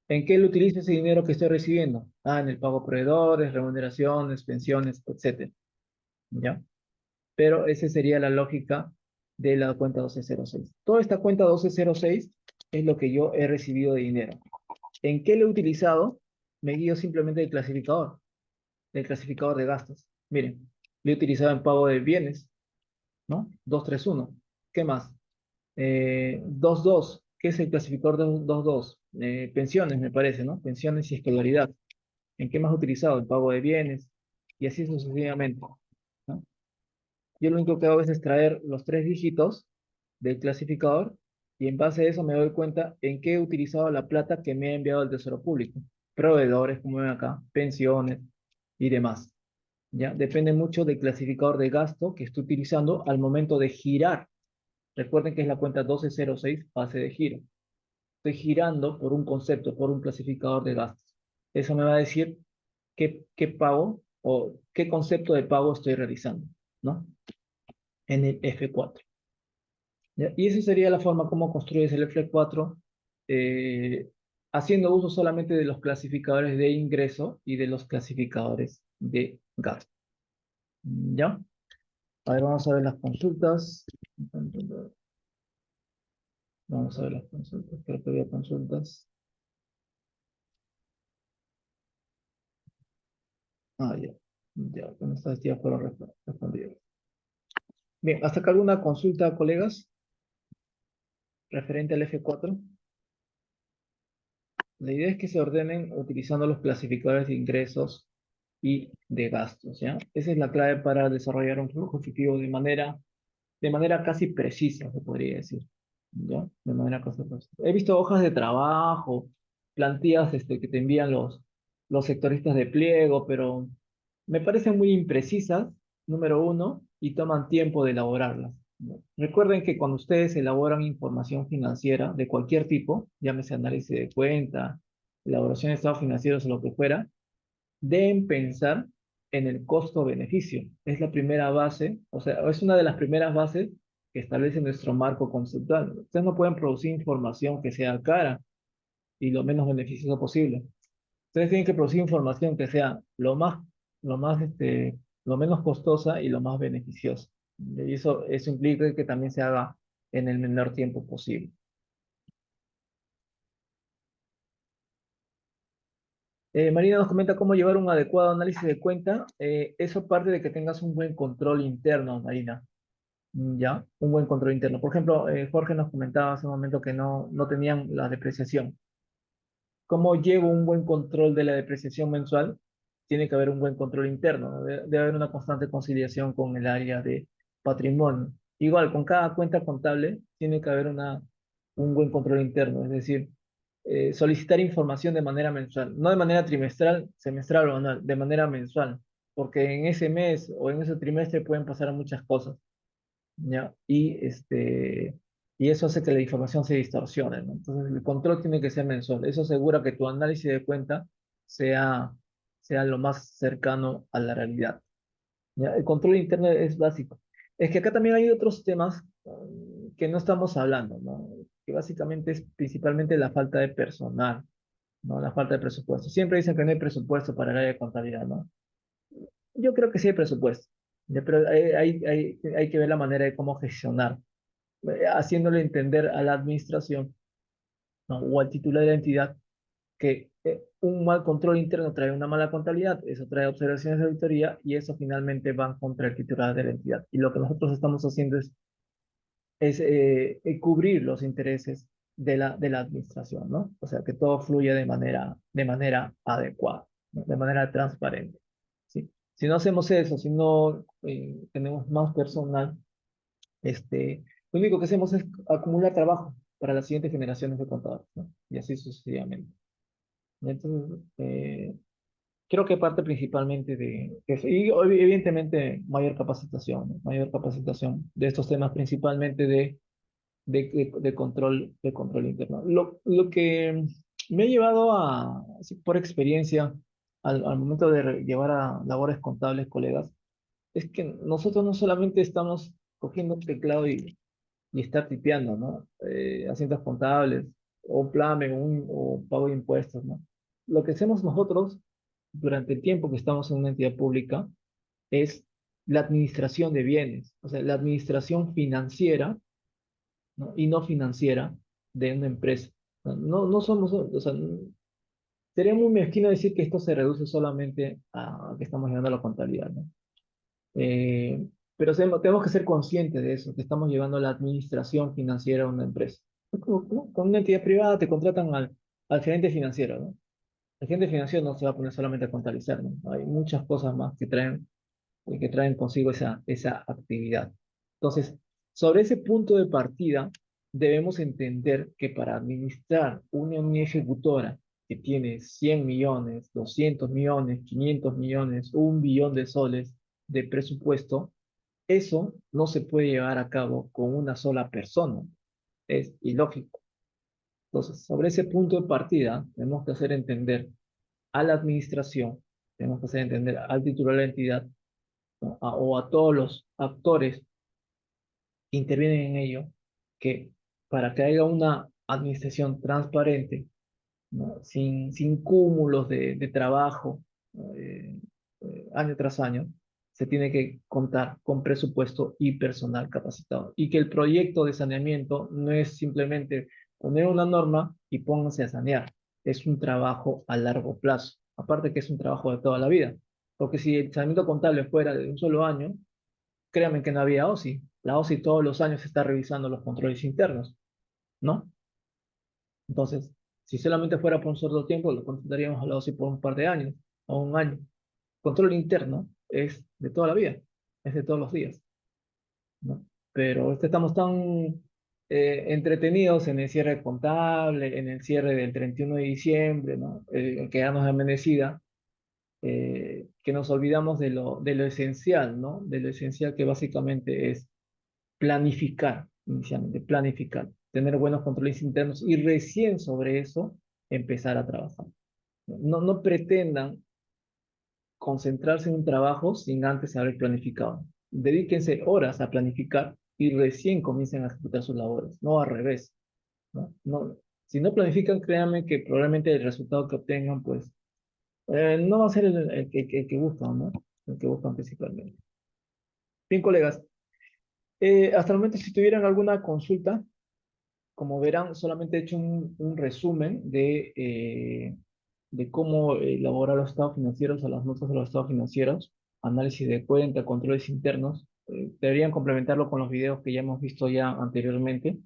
¿En qué lo utilizo ese dinero que estoy recibiendo? Ah, en el pago a proveedores, remuneraciones, pensiones, etcétera. ¿Ya? Pero esa sería la lógica de la cuenta 1206. Toda esta cuenta 1206 es lo que yo he recibido de dinero. ¿En qué lo he utilizado? Me guío simplemente del clasificador de gastos. Miren, lo he utilizado en pago de bienes, ¿no? 231. ¿Qué más? 22. ¿Qué es el clasificador de 22? Pensiones, me parece, ¿no? Pensiones y escolaridad. ¿En qué más he utilizado? En pago de bienes y así sucesivamente, ¿no? Yo lo único que hago es extraer los tres dígitos del clasificador y en base a eso me doy cuenta en qué he utilizado la plata que me ha enviado el Tesoro Público. Proveedores, como ven acá, pensiones y demás. ¿Ya? Depende mucho del clasificador de gasto que estoy utilizando al momento de girar. Recuerden que es la cuenta 1206, fase de giro. Estoy girando por un concepto, por un clasificador de gastos. Eso me va a decir qué pago o qué concepto de pago estoy realizando, ¿no? En el F4. ¿Ya? Y esa sería la forma como construyes el F4, eh, haciendo uso solamente de los clasificadores de ingreso y de los clasificadores de gasto. ¿Ya? A ver, vamos a ver las consultas. Vamos a ver las consultas. Creo que había consultas. Ah, ya. Ya, con estas ya fueron respondidas. Bien, ¿hasta acá alguna consulta, colegas, referente al F4? La idea es que se ordenen utilizando los clasificadores de ingresos y de gastos, ¿ya? Esa es la clave para desarrollar un flujo efectivo de manera casi precisa, se podría decir, ¿ya? De manera casi precisa. He visto hojas de trabajo, plantillas que te envían los sectoristas de pliego, pero me parecen muy imprecisas, número uno, y toman tiempo de elaborarlas, ¿no? Recuerden que cuando ustedes elaboran información financiera de cualquier tipo, llámese análisis de cuenta, elaboración de estados financieros o lo que fuera, deben pensar en el costo-beneficio. Es la primera base, o sea, es una de las primeras bases que establece nuestro marco conceptual. Ustedes no pueden producir información que sea cara y lo menos beneficiosa posible. Ustedes tienen que producir información que sea lo menos costosa y lo más beneficiosa. Y eso implica que también se haga en el menor tiempo posible. Marina nos comenta cómo llevar un adecuado análisis de cuenta. Eso parte de que tengas un buen control interno, Marina. ¿Ya? Un buen control interno. Por ejemplo, Jorge nos comentaba hace un momento que no tenían la depreciación. ¿Cómo llevo un buen control de la depreciación mensual? Tiene que haber un buen control interno, ¿no? Debe haber una constante conciliación con el área de patrimonio. Igual, con cada cuenta contable tiene que haber un buen control interno, es decir, solicitar información de manera mensual, no de manera trimestral, semestral o anual, de manera mensual, porque en ese mes o en ese trimestre pueden pasar muchas cosas. ¿Ya? Y eso hace que la información se distorsione, ¿no? Entonces, el control tiene que ser mensual. Eso asegura que tu análisis de cuenta sea, sea lo más cercano a la realidad. ¿Ya? El control interno es básico. Es que acá también hay otros temas que no estamos hablando, ¿no? Que básicamente es principalmente la falta de personal, ¿no? La falta de presupuesto. Siempre dicen que no hay presupuesto para el área de contabilidad, ¿no? Yo creo que sí hay presupuesto, ¿ya? Pero hay que ver la manera de cómo gestionar, haciéndole entender a la administración, ¿no? O al titular de la entidad que un mal control interno trae una mala contabilidad, eso trae observaciones de auditoría y eso finalmente va contra el titular de la entidad. Y lo que nosotros estamos haciendo es cubrir los intereses de la administración, ¿no? O sea, que todo fluya de manera adecuada, ¿no? De manera transparente, ¿sí? Si no hacemos eso, si no tenemos más personal, lo único que hacemos es acumular trabajo para las siguientes generaciones de contadores, ¿no? Y así sucesivamente. Entonces, creo que parte principalmente de eso. Y evidentemente mayor capacitación de estos temas, principalmente de control interno. Lo que me ha llevado a, así por experiencia, al momento de llevar a labores contables, colegas, es que nosotros no solamente estamos cogiendo un teclado y estar tipeando, ¿no? Haciendas contables, o plame, o pago de impuestos, ¿no? Lo que hacemos nosotros durante el tiempo que estamos en una entidad pública es la administración de bienes, o sea, la administración financiera, ¿no? Y no financiera de una empresa. No somos, o sea, sería muy mezquino decir que esto se reduce solamente a que estamos llevando a la contabilidad, ¿no? Eh, pero tenemos que ser conscientes de eso, que estamos llevando la administración financiera a una empresa. Es como con una entidad privada te contratan al gerente financiero, ¿no? El gerente financiero no se va a poner solamente a contabilizar, ¿no? Hay muchas cosas más que traen consigo esa actividad. Entonces, sobre ese punto de partida, debemos entender que para administrar una unidad ejecutora que tiene 100 millones, 200 millones, 500 millones, 1 billón de soles de presupuesto, eso no se puede llevar a cabo con una sola persona. Es ilógico. Entonces, sobre ese punto de partida, tenemos que hacer entender a la administración, tenemos que hacer entender al titular de la entidad, ¿no? O a todos los actores que intervienen en ello, que para que haya una administración transparente, ¿no? Sin cúmulos de trabajo, ¿no? Año tras año, se tiene que contar con presupuesto y personal capacitado. Y que el proyecto de saneamiento no es simplemente poner una norma y pónganse a sanear, es un trabajo a largo plazo. Aparte que es un trabajo de toda la vida. Porque si el saneamiento contable fuera de un solo año, créanme que no había OSI. La OSI todos los años está revisando los controles internos, ¿no? Entonces, si solamente fuera por un solo tiempo, lo contrataríamos a la OSI por un par de años o un año. Control interno es de toda la vida, es de todos los días, ¿no? Pero estamos tan entretenidos en el cierre contable, en el cierre del 31 de diciembre, ¿no? Que ya nos da amanecida, que nos olvidamos de lo esencial, ¿no? De lo esencial que básicamente es planificar, inicialmente, planificar, tener buenos controles internos y recién sobre eso empezar a trabajar. No pretendan concentrarse en un trabajo sin antes haber planificado. Dedíquense horas a planificar y recién comiencen a ejecutar sus labores, no al revés, ¿no? Si no planifican, créanme que probablemente el resultado que obtengan, pues, no va a ser el que buscan, ¿no? El que buscan principalmente. Bien, colegas, hasta el momento, si tuvieran alguna consulta, como verán, solamente he hecho un resumen de cómo elaborar los estados financieros o las notas de los estados financieros, análisis de cuenta, controles internos. Deberían complementarlo con los videos que ya hemos visto ya anteriormente.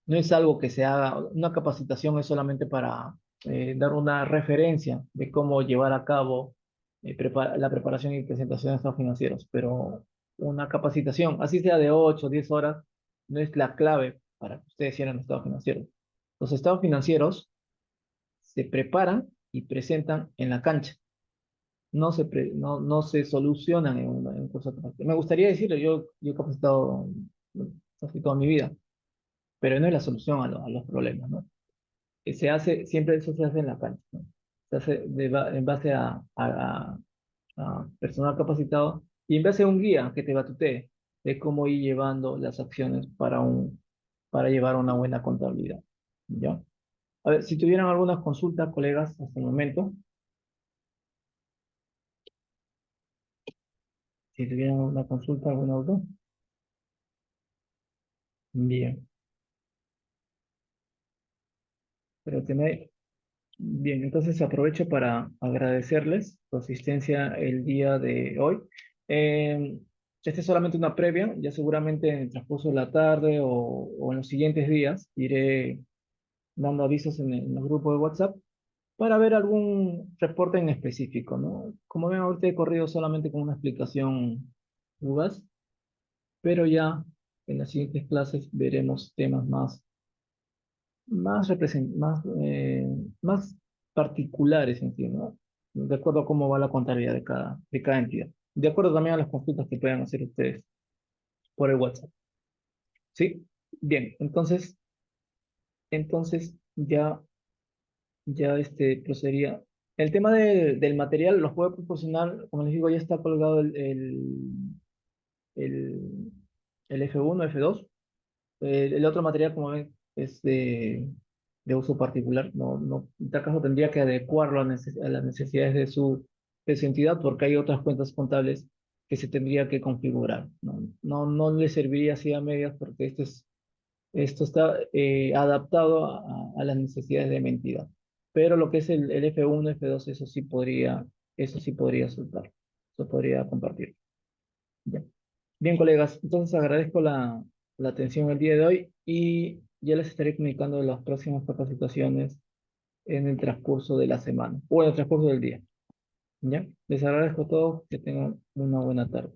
No es algo que se haga, una capacitación es solamente para dar una referencia de cómo llevar a cabo la preparación y presentación de estados financieros, pero una capacitación, así sea de 8 o 10 horas, no es la clave para que ustedes cierren estados financieros. Los estados financieros se preparan y presentan en la cancha, no se solucionan en un curso de capacitación. Me gustaría decirlo, yo he capacitado casi toda mi vida, pero no es la solución a los problemas, ¿no? Se hace, siempre eso se hace en la cancha, ¿no? Se hace en base a personal capacitado y en base a un guía que te batutee de cómo ir llevando las acciones para llevar una buena contabilidad, ¿ya? A ver, si tuvieran algunas consultas, colegas, hasta el momento, si tuvieran alguna consulta, alguna duda, bien, pero Bien, entonces aprovecho para agradecerles su asistencia el día de hoy. Eh, Esta es solamente una previa, ya seguramente en el transcurso de la tarde o en los siguientes días iré dando avisos en los grupos de WhatsApp para ver algún reporte en específico, ¿no? Como ven, ahorita he corrido solamente con una explicación fugaz, pero ya en las siguientes clases veremos temas más particulares, entiendo, ¿no? De acuerdo a cómo va la contabilidad de cada entidad. De acuerdo también a las consultas que puedan hacer ustedes por el WhatsApp. ¿Sí? Bien, entonces ya procedería. El tema del material los puedo proporcionar, como les digo, ya está colgado el, el F1, F2. El otro material, como ven, es de uso particular. En tal caso tendría que adecuarlo a las necesidades de su entidad porque hay otras cuentas contables que se tendría que configurar. No le serviría así a medias porque esto está adaptado a las necesidades de mi entidad. Pero lo que es el F1, F2, eso sí podría soltar. Eso podría compartir. Ya. Bien, colegas, entonces agradezco la atención el día de hoy y ya les estaré comunicando las próximas capacitaciones en el transcurso de la semana o en el transcurso del día. ¿Ya? Les agradezco a todos, que tengan una buena tarde.